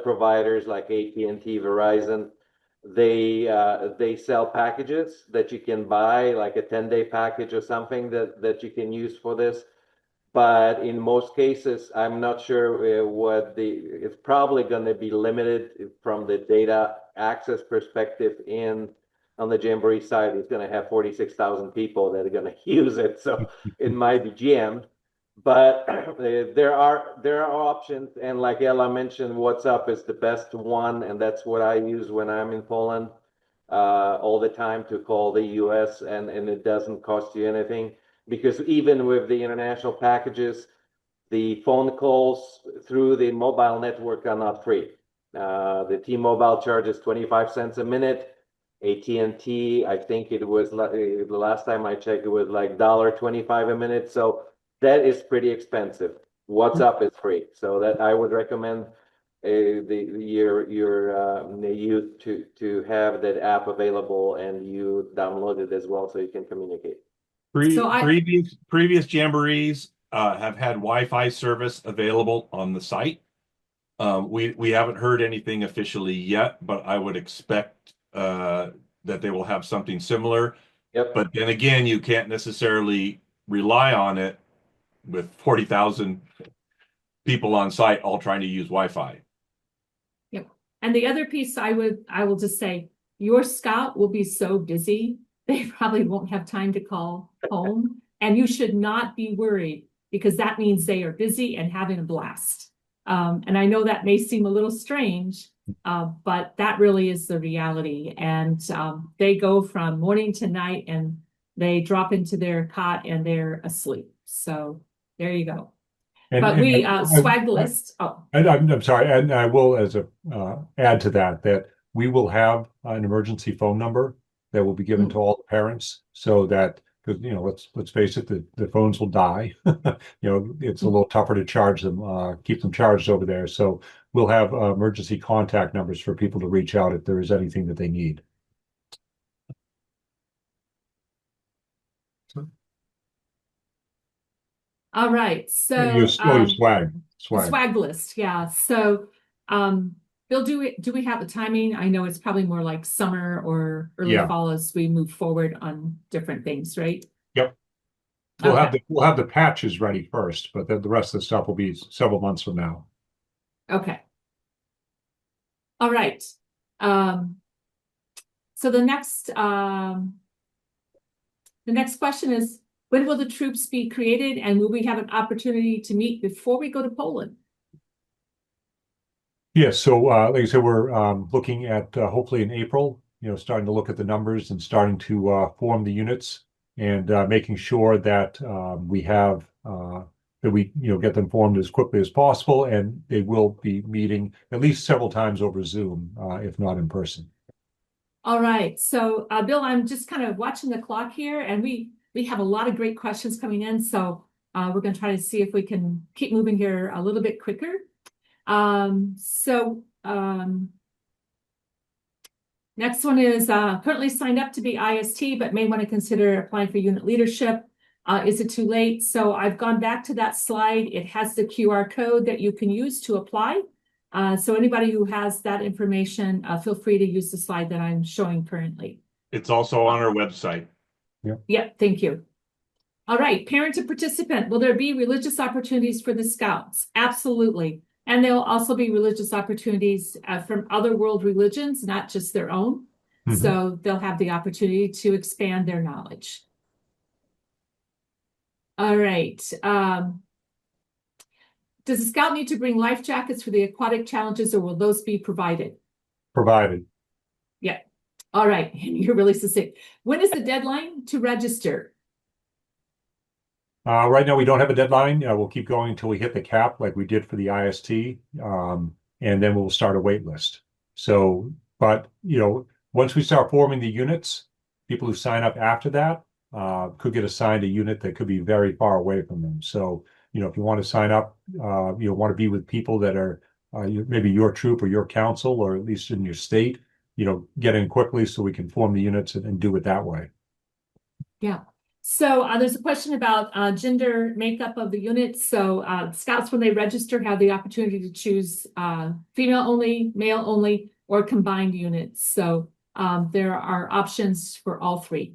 S4: providers like AT&T, Verizon, they sell packages that you can buy, like a 10-day package or something that you can use for this. But in most cases, I'm not sure it's probably going to be limited from the data access perspective on the Jamboree side. It's going to have 46,000 people that are going to use it. So it might be jammed, but there are options. And like Ella mentioned, WhatsApp is the best one. And that's what I use when I'm in Poland all the time to call the US, and it doesn't cost you anything. Because even with the international packages, the phone calls through the mobile network are not free. The T-Mobile charges 25 cents a minute. AT&T, I think it was the last time I checked, it was like $1.25 a minute. So that is pretty expensive. WhatsApp is free. So that I would recommend your youth to have that app available, and you download it as well so you can communicate.
S2: So
S3: Previous jamborees have had Wi-Fi service available on the site. We haven't heard anything officially yet, but I would expect that they will have something similar.
S4: Yep.
S3: But then again, you can't necessarily rely on it with 40,000 people on site all trying to use Wi-Fi.
S2: Yep. And the other piece I will just say, your scout will be so busy, they probably won't have time to call home. And you should not be worried, because that means they are busy and having a blast. And I know that may seem a little strange, but that really is the reality. And they go from morning to night, and they drop into their cot and they're asleep. So there you go. But we swag the list. Oh,
S1: And I'm sorry, and I will, as a add to that we will have an emergency phone number that will be given to all the parents, so that, because let's face it, the phones will die. It's a little tougher to charge them, keep them charged over there. So we'll have emergency contact numbers for people to reach out if there is anything that they need.
S2: all right. So
S1: Your swag.
S2: the swag list, yeah. So Bill, do we have the timing? I know it's probably more like summer or early fall as we move forward on different things, right?
S1: Yep. We'll have the patches ready first, but then the rest of the stuff will be several months from now.
S2: Okay. All right. So the next question is, when will the troops be created, and will we have an opportunity to meet before we go to Poland?
S1: Yes, so like I said, we're looking at hopefully in April, starting to look at the numbers and starting to form the units, and making sure that we have that we get them formed as quickly as possible, and they will be meeting at least several times over Zoom, if not in person.
S2: All right, so Bill, I'm just kind of watching the clock here, and we have a lot of great questions coming in, so we're going to try to see if we can keep moving here a little bit quicker. Next one is currently signed up to be IST, but may want to consider applying for unit leadership. Is it too late? So I've gone back to that slide. It has the QR code that you can use to apply. So anybody who has that information, feel free to use the slide that I'm showing currently.
S3: It's also on our website.
S2: Yeah, thank you. All right, parent to participant. Will there be religious opportunities for the Scouts? Absolutely. And there'll also be religious opportunities from other world religions, not just their own. Mm-hmm. So they'll have the opportunity to expand their knowledge. All right. Does a Scout need to bring life jackets for the aquatic challenges, or will those be provided?
S1: Provided.
S2: Yeah. All right. You're really succinct. When is the deadline to register?
S1: Right now, we don't have a deadline. We'll keep going until we hit the cap, like we did for the IST, and then we'll start a wait list. So, but once we start forming the units, people who sign up after that could get assigned a unit that could be very far away from them. So, if you want to sign up, want to be with people that are maybe your troop or your council, or at least in your state, get in quickly so we can form the units and do it that way.
S2: Yeah. So there's a question about gender makeup of the units. So Scouts, when they register, have the opportunity to choose female only, male only, or combined units. So there are options for all three.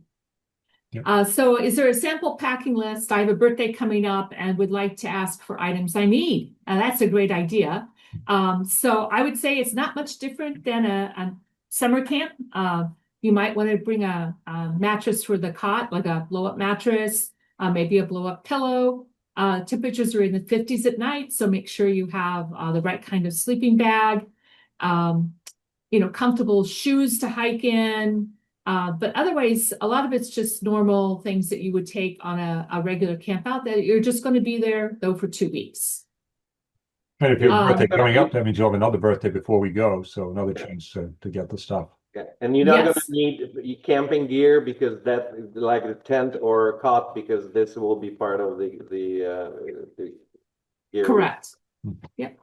S2: Yep. So is there a sample packing list? I have a birthday coming up and would like to ask for items I need. That's a great idea. So I would say it's not much different than a summer camp. You might want to bring a mattress for the cot, like a blow-up mattress, maybe a blow-up pillow. Temperatures are in the 50s at night, so make sure you have the right kind of sleeping bag, comfortable shoes to hike in. But otherwise, a lot of it's just normal things that you would take on a regular camp out, that you're just going to be there, though, for 2 weeks.
S1: And if you have a birthday coming up, that means you'll have another birthday before we go, so another chance to get the stuff.
S4: Okay. And you're not going to need camping gear, because that, like a tent or a cot, because this will be part of the here.
S2: Correct. Yep.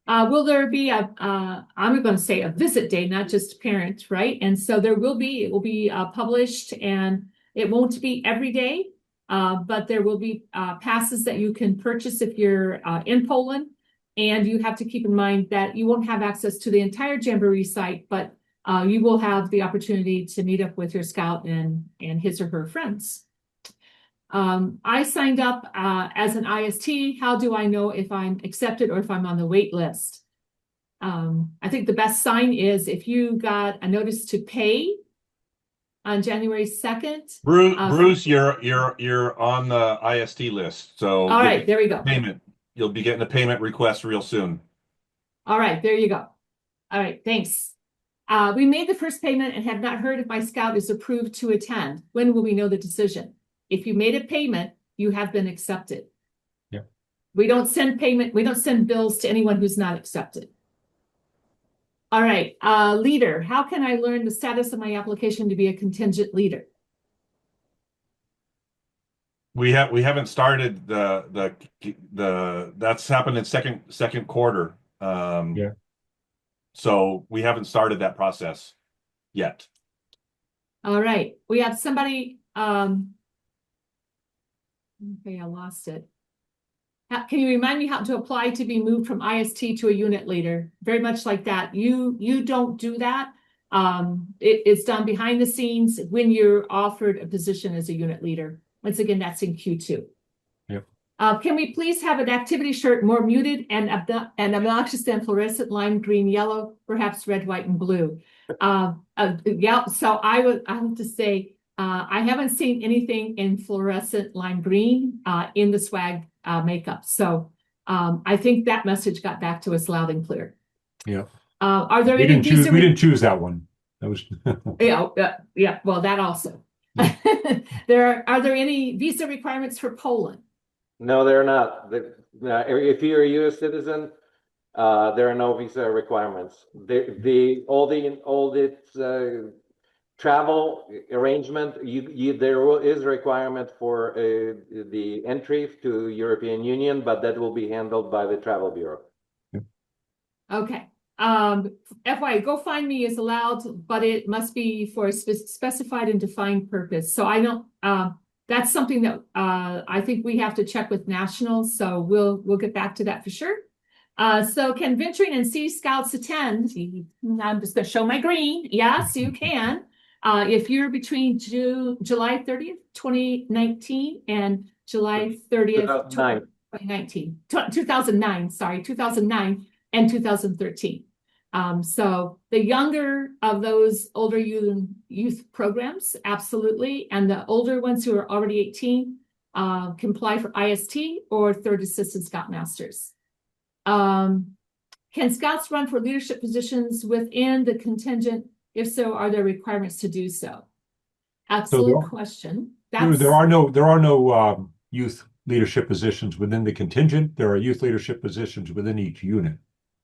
S2: Will there be I'm going to say a visit day, not just parent, right? And so it will be published, and it won't be every day, but there will be passes that you can purchase if you're in Poland. And you have to keep in mind that you won't have access to the entire Jamboree site, but you will have the opportunity to meet up with your scout and his or her friends. I signed up as an IST. How do I know if I'm accepted or if I'm on the wait list? I think the best sign is if you got a notice to pay on January 2nd.
S3: Bruce, you're on the IST list. So
S2: all right, there we go.
S3: Payment. You'll be getting a payment request real soon.
S2: All right, there you go. All right, thanks. We made the first payment and have not heard if my scout is approved to attend. When will we know the decision? If you made a payment, you have been accepted.
S1: Yeah.
S2: We don't send bills to anyone who's not accepted. All right, leader, how can I learn the status of my application to be a contingent leader?
S3: We haven't started the that's happened in second quarter.
S1: Yeah.
S3: So we haven't started that process yet.
S2: All right, we have somebody, okay, I lost it. Can you remind me how to apply to be moved from IST to a unit leader? Very much like that. You don't do that. It's done behind the scenes when you're offered a position as a unit leader. Once again, that's in Q2.
S1: Yep.
S2: Can we please have an activity shirt more muted and obnoxious than fluorescent lime green, yellow, perhaps red, white, and blue? Yeah. So I have to say I haven't seen anything in fluorescent lime green in the swag makeup. So I think that message got back to us loud and clear.
S1: Yeah.
S2: Are there
S1: We
S2: any
S1: didn't choose that one. That was
S2: yeah. Well, that also. Are there any visa requirements for Poland?
S4: No, they're not. If you're a U.S. citizen, there are no visa requirements. All its travel arrangement, there is a requirement for the entry to European Union, but that will be handled by the Travel Bureau.
S2: Okay. FYI, GoFundMe is allowed, but it must be for a specified and defined purpose. So I don't. That's something that I think we have to check with National. So we'll get back to that for sure. So can Venturing and Sea Scouts attend? I'm just going to show my green. Yes, you can. If you're between July 30th, 2019 and July 30th, 2019, 2009, sorry, 2009 and 2013. So the younger of those older youth programs, absolutely. And the older ones who are already 18 can apply for IST or Third Assistant Scoutmasters. Can Scouts run for leadership positions within the contingent? If so, are there requirements to do so? Excellent question.
S1: There are no youth leadership positions within the contingent. There are youth leadership positions within each unit.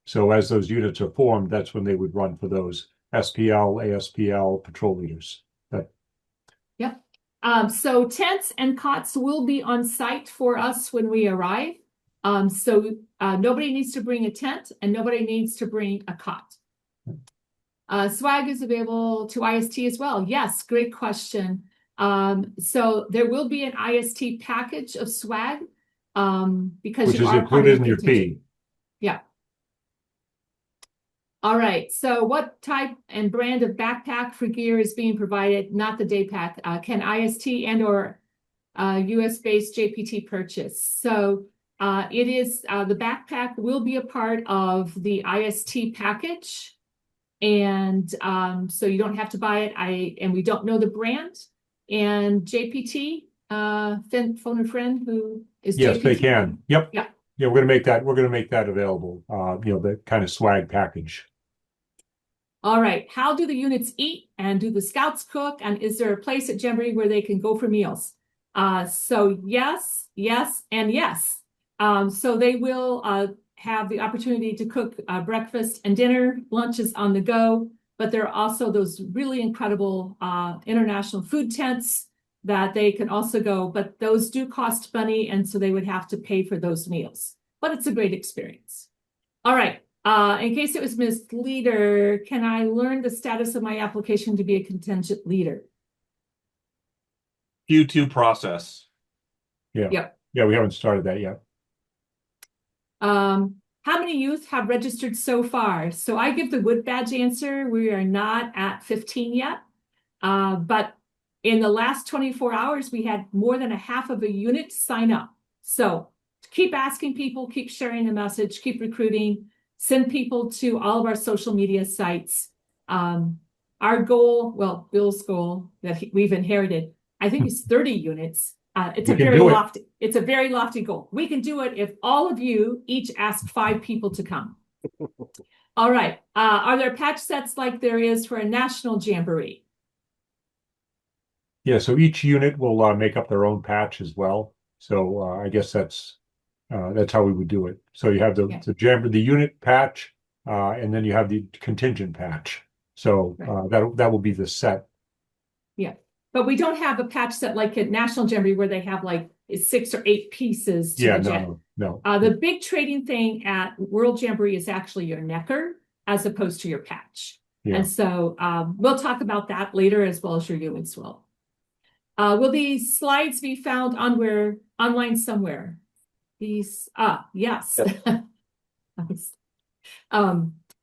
S1: So as those units are formed, that's when they would run for those SPL, ASPL patrol leaders.
S2: Yep. So tents and cots will be on site for us when we arrive. So nobody needs to bring a tent and nobody needs to bring a cot. Swag is available to IST as well. Yes, great question. So there will be an IST package of swag because
S1: which is included in your fee.
S2: Yeah. All right. So what type and brand of backpack for gear is being provided? Not the day pack. Can IST and or US-based JPT purchase? So it is the backpack will be a part of the IST package. And so you don't have to buy it. And we don't know the brand. And JPT, phone a friend who is
S1: yes,
S2: JPT.
S1: they can. Yep.
S2: Yeah.
S1: Yeah, we're gonna make that available. The kind of swag package.
S2: All right. How do the units eat, and do the scouts cook, and is there a place at Jamboree where they can go for meals? So yes, and yes. So they will have the opportunity to cook breakfast and dinner, lunches on the go, but there are also those really incredible international food tents that they can also go, but those do cost money, and so they would have to pay for those meals. but it's a great experience. All right. In case it was Ms. Leader, can I learn the status of my application to be a contingent leader?
S3: Q2 process.
S1: Yeah.
S2: Yep.
S1: Yeah, we haven't started that yet.
S2: How many youth have registered so far? So I give the wood badge answer. We are not at 15 yet. But in the last 24 hours, we had more than a half of a unit sign up. So keep asking people, keep sharing the message, keep recruiting, send people to all of our social media sites. Our goal, well, Bill's goal that we've inherited, I think is 30 units. It's
S1: We
S2: a
S1: can
S2: very
S1: do it.
S2: lofty, it's a very lofty goal. We can do it if all of you each ask 5 people to come. All right. Are there patch sets like there is for a national jamboree?
S1: Yeah, so each unit will make up their own patch as well. So I guess that's how we would do it. So you have
S2: Yeah.
S1: the unit patch, and then you have the contingent patch. So that will be the set.
S2: Yeah, but we don't have a patch set like at National Jamboree where they have like 6 or 8 pieces to
S1: Yeah,
S2: the jam.
S1: no.
S2: The big trading thing at World Jamboree is actually your necker as opposed to your patch.
S1: Yeah.
S2: And so we'll talk about that later as well as your units will. Will these slides be found online somewhere? Yes.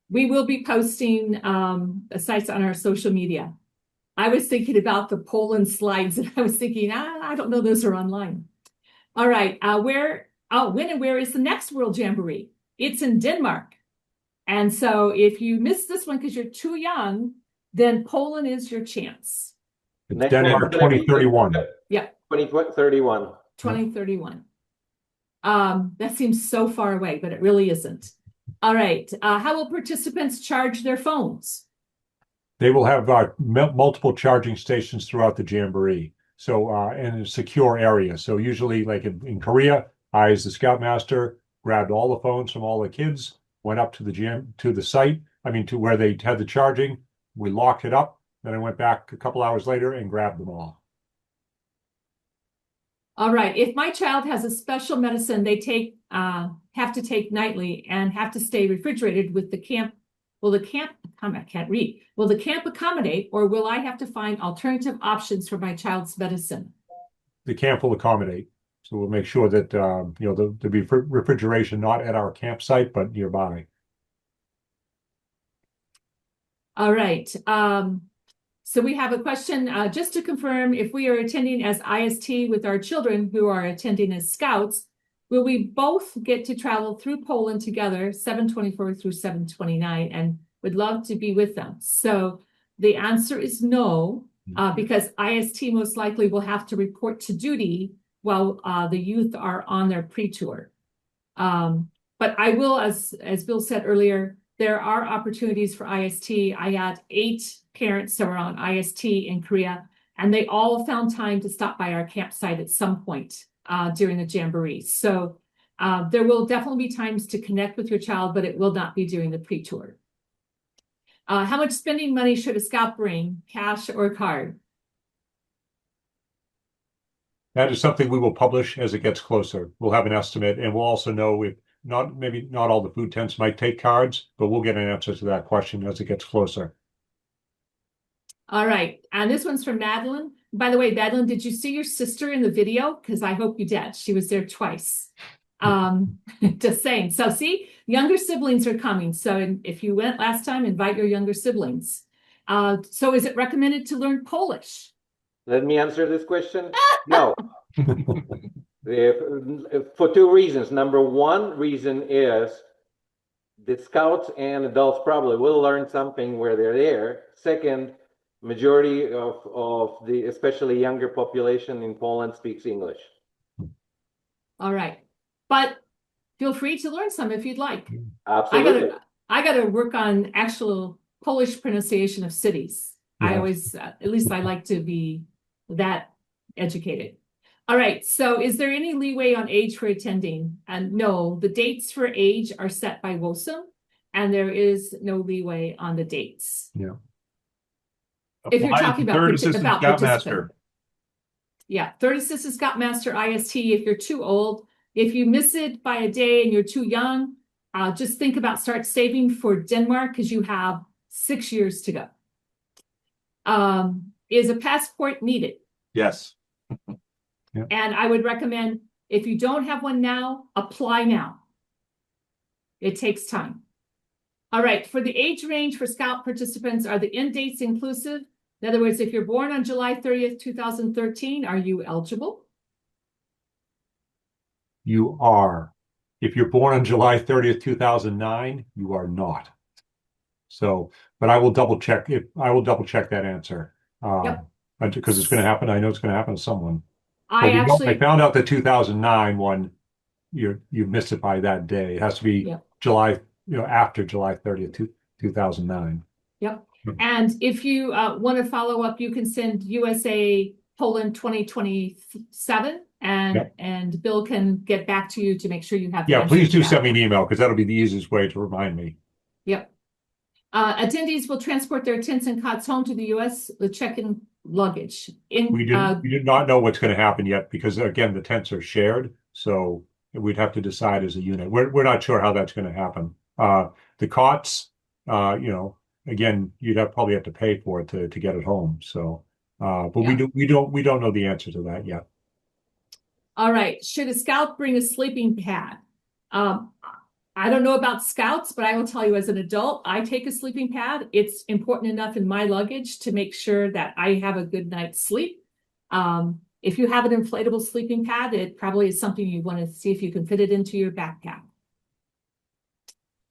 S2: We will be posting the sites on our social media. I was thinking about the Poland slides and I was thinking, I don't know, those are online. All right. When and where is the next World Jamboree? It's in Denmark. And so if you missed this one because you're too young, then Poland is your chance.
S1: It's
S4: Next
S1: Denmark
S4: one's gonna be
S1: 2031.
S2: Yeah.
S4: 2031.
S2: 2031. That seems so far away, but it really isn't. All right. How will participants charge their phones?
S1: They will have multiple charging stations throughout the jamboree. So in a secure area. So usually, like in Korea, I, as the scoutmaster, grabbed all the phones from all the kids, went up to the site. I mean, to where they had the charging. We locked it up. Then I went back a couple hours later and grabbed them all.
S2: All right. If my child has a special medicine they have to take nightly and have to stay refrigerated with the camp, I can't read. Will the camp accommodate, or will I have to find alternative options for my child's medicine?
S1: The camp will accommodate. So we'll make sure that there'll be refrigeration not at our campsite, but nearby.
S2: All right. So we have a question, just to confirm, if we are attending as IST with our children who are attending as scouts, will we both get to travel through Poland together, 724 through 729, and would love to be with them? So the answer is no, because IST most likely will have to report to duty while the youth are on their pre-tour. But I will, as Bill said earlier, there are opportunities for IST. I had 8 parents that were on IST in Korea, and they all found time to stop by our campsite at some point during the jamboree. So there will definitely be times to connect with your child, but it will not be during the pre-tour. How much spending money should a scout bring, cash or card?
S1: That is something we will publish as it gets closer. We'll have an estimate, and we'll also know if maybe not all the food tents might take cards, but we'll get an answer to that question as it gets closer.
S2: All right. And this one's from Madeline. By the way, Madeline, did you see your sister in the video? Because I hope you did. She was there twice. Just saying. So see, younger siblings are coming. So if you went last time, invite your younger siblings. So is it recommended to learn Polish?
S4: Let me answer this question. No. For 2 reasons. Number 1 reason is the scouts and adults probably will learn something where they're there. Second, majority of the especially younger population in Poland speaks English.
S2: All right. But feel free to learn some if you'd like.
S4: Absolutely.
S2: I got to work on actual Polish pronunciation of cities.
S1: Yeah.
S2: I always, at least I like to be that educated. All right. So is there any leeway on age for attending? And no, the dates for age are set by WOSM, and there is no leeway on the dates.
S1: Yeah.
S2: If you're talking about
S3: Third Assistant Scoutmaster.
S2: Yeah, Third Assistant Scoutmaster IST. If you're too old, If you miss it by a day and you're too young, just think about start saving for Denmark because you have 6 years to go. Is a passport needed?
S3: Yes.
S2: And I would recommend if you don't have one now, apply now. It takes time. All right, for the age range for Scout participants, are the end dates inclusive? In other words, if you're born on July 30th, 2013, are you eligible?
S1: You are. If you're born on July 30th, 2009, you are not. So, but I will double check that answer.
S2: Yep.
S1: Because it's going to happen. I know it's going to happen to someone.
S2: I
S1: I found out the 2009 one, you missed it by that day. It has to be
S2: Yep.
S1: July, after July 30th, 2009.
S2: Yep. And if you want to follow up, you can send USA Poland 2027 and Bill can get back to you to make sure you have the
S1: Yeah,
S2: answer
S1: please
S2: to
S1: do
S2: that.
S1: send me an email because that'll be the easiest way to remind me.
S2: Yep. Attendees will transport their tents and cots home to the US with check-in luggage.
S1: We do not know what's going to happen yet because again, the tents are shared. So we'd have to decide as a unit. We're not sure how that's going to happen. The cots, again, probably have to pay for it to get it home. So, but
S2: Yeah.
S1: we don't know the answer to that yet.
S2: All right. Should a scout bring a sleeping pad? I don't know about scouts, but I will tell you as an adult, I take a sleeping pad. It's important enough in my luggage to make sure that I have a good night's sleep. If you have an inflatable sleeping pad, it probably is something you want to see if you can fit it into your backpack.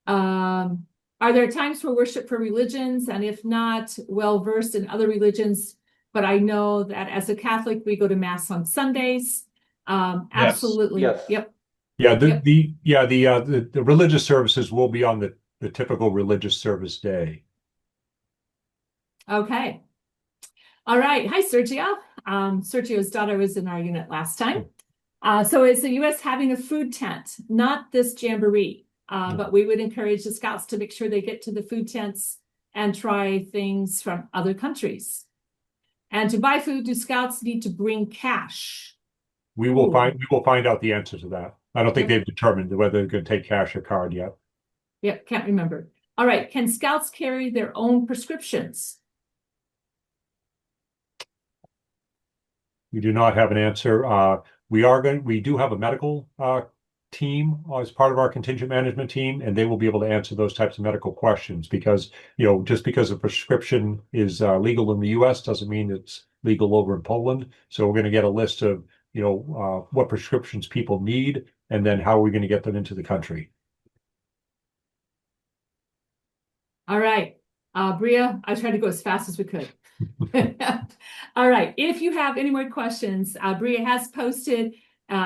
S2: Are there times for worship for religions? And if not, well-versed in other religions, but I know that as a Catholic, we go to Mass on Sundays. Absolutely.
S4: Yes.
S2: Yep.
S1: Yeah, the religious services will be on the typical religious service day.
S2: Okay. All right. Hi, Sergio. Sergio's daughter was in our unit last time. So is the U.S. having a food tent? Not this jamboree, but we would encourage the scouts to make sure they get to the food tents and try things from other countries. And to buy food, do scouts need to bring cash?
S1: We will find out the answer to that. I don't think they've determined whether they're going to take cash or card yet.
S2: Yep, can't remember. All right, can scouts carry their own prescriptions?
S1: We do not have an answer. We do have a medical team as part of our contingent management team, and they will be able to answer those types of medical questions because, just because a prescription is legal in the US doesn't mean it's legal over in Poland. So we're going to get a list of, what prescriptions people need, and then how are we going to get them into the country.
S2: All right, Bria, I tried to go as fast as we could. All right, if you have any more questions, Bria has posted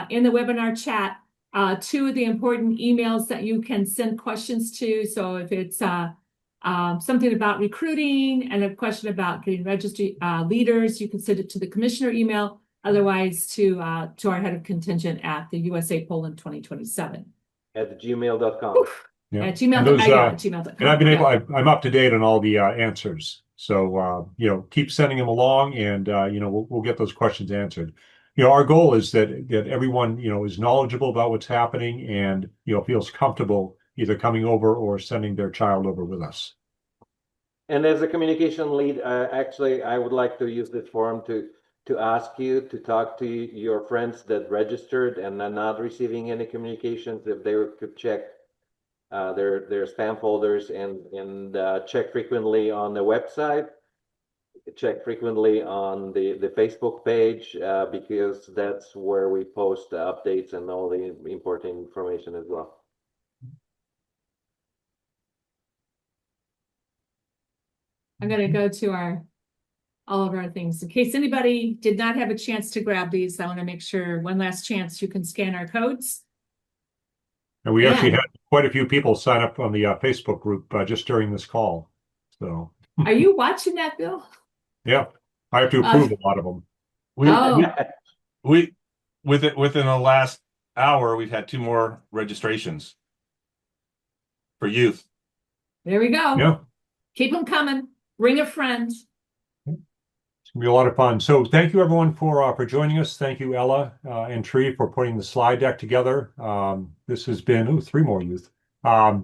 S2: in the webinar chat 2 of the important emails that you can send questions to. So if it's something about recruiting and a question about getting registry leaders, you can send it to the commissioner email. Otherwise, to our head of contingent at the USA Poland 2027
S4: at gmail.com.
S1: Yeah.
S2: At gmail.com.
S1: And I've been I'm up to date on all the answers. So, keep sending them along and, we'll get those questions answered. Our goal is that everyone, is knowledgeable about what's happening and, feels comfortable either coming over or sending their child over with us.
S4: And as a communication lead, actually, I would like to use this forum to ask you to talk to your friends that registered and are not receiving any communications, if they could check their spam folders and check frequently on the website, check frequently on the Facebook page, because that's where we post updates and all the important information as well.
S2: I'm going to go to all of our things. In case anybody did not have a chance to grab these, I want to make sure one last chance you can scan our codes.
S1: And we actually had quite a few people sign up on the Facebook group just during this call. So,
S2: are you watching that, Bill?
S1: Yeah, I have to approve a lot of them.
S3: Within the last hour, we've had 2 more registrations for youth.
S2: There we go.
S1: Yeah.
S2: Keep them coming. Bring a friend.
S1: gonna be a lot of fun. So thank you everyone for joining us. Thank you, Ella and Tree, for putting the slide deck together. This has been three more youth. Like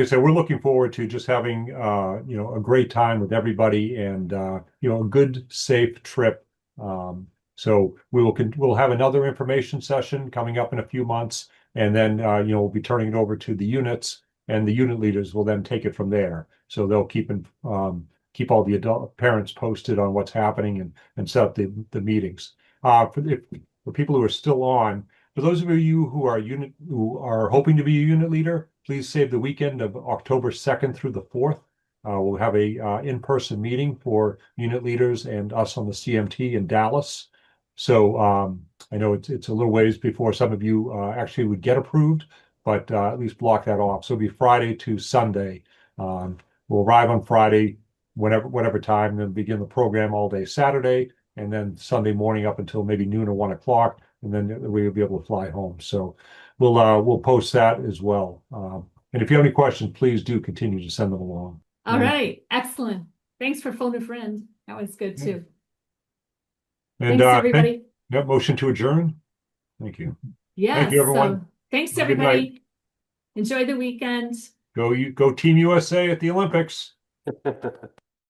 S1: I said, we're looking forward to just having a great time with everybody and a good, safe trip. So we'll have another information session coming up in a few months, and then we'll be turning it over to the units, and the unit leaders will then take it from there. So they'll keep all the adult parents posted on what's happening and set up the meetings. For people who are still on, for those of you who are hoping to be a unit leader, please save the weekend of October 2nd through the 4th. We'll have a in-person meeting for unit leaders and us on the CMT in Dallas. So I know it's a little ways before some of you actually would get approved, but at least block that off. So it'll be Friday to Sunday. We'll arrive on Friday, whatever time, then begin the program all day Saturday, and then Sunday morning up until maybe noon or 1 o'clock, and then we'll be able to fly home. So we'll post that as well. And if you have any questions, please do continue to send them along.
S2: All right, excellent. Thanks for phone a friend. That was good too.
S1: And
S2: Thanks, everybody.
S1: motion to adjourn. Thank you.
S2: Yes.
S1: Thank you, everyone.
S2: So thanks,
S1: Have a good
S2: everybody. Enjoy the weekend.
S1: Go Team USA at the Olympics.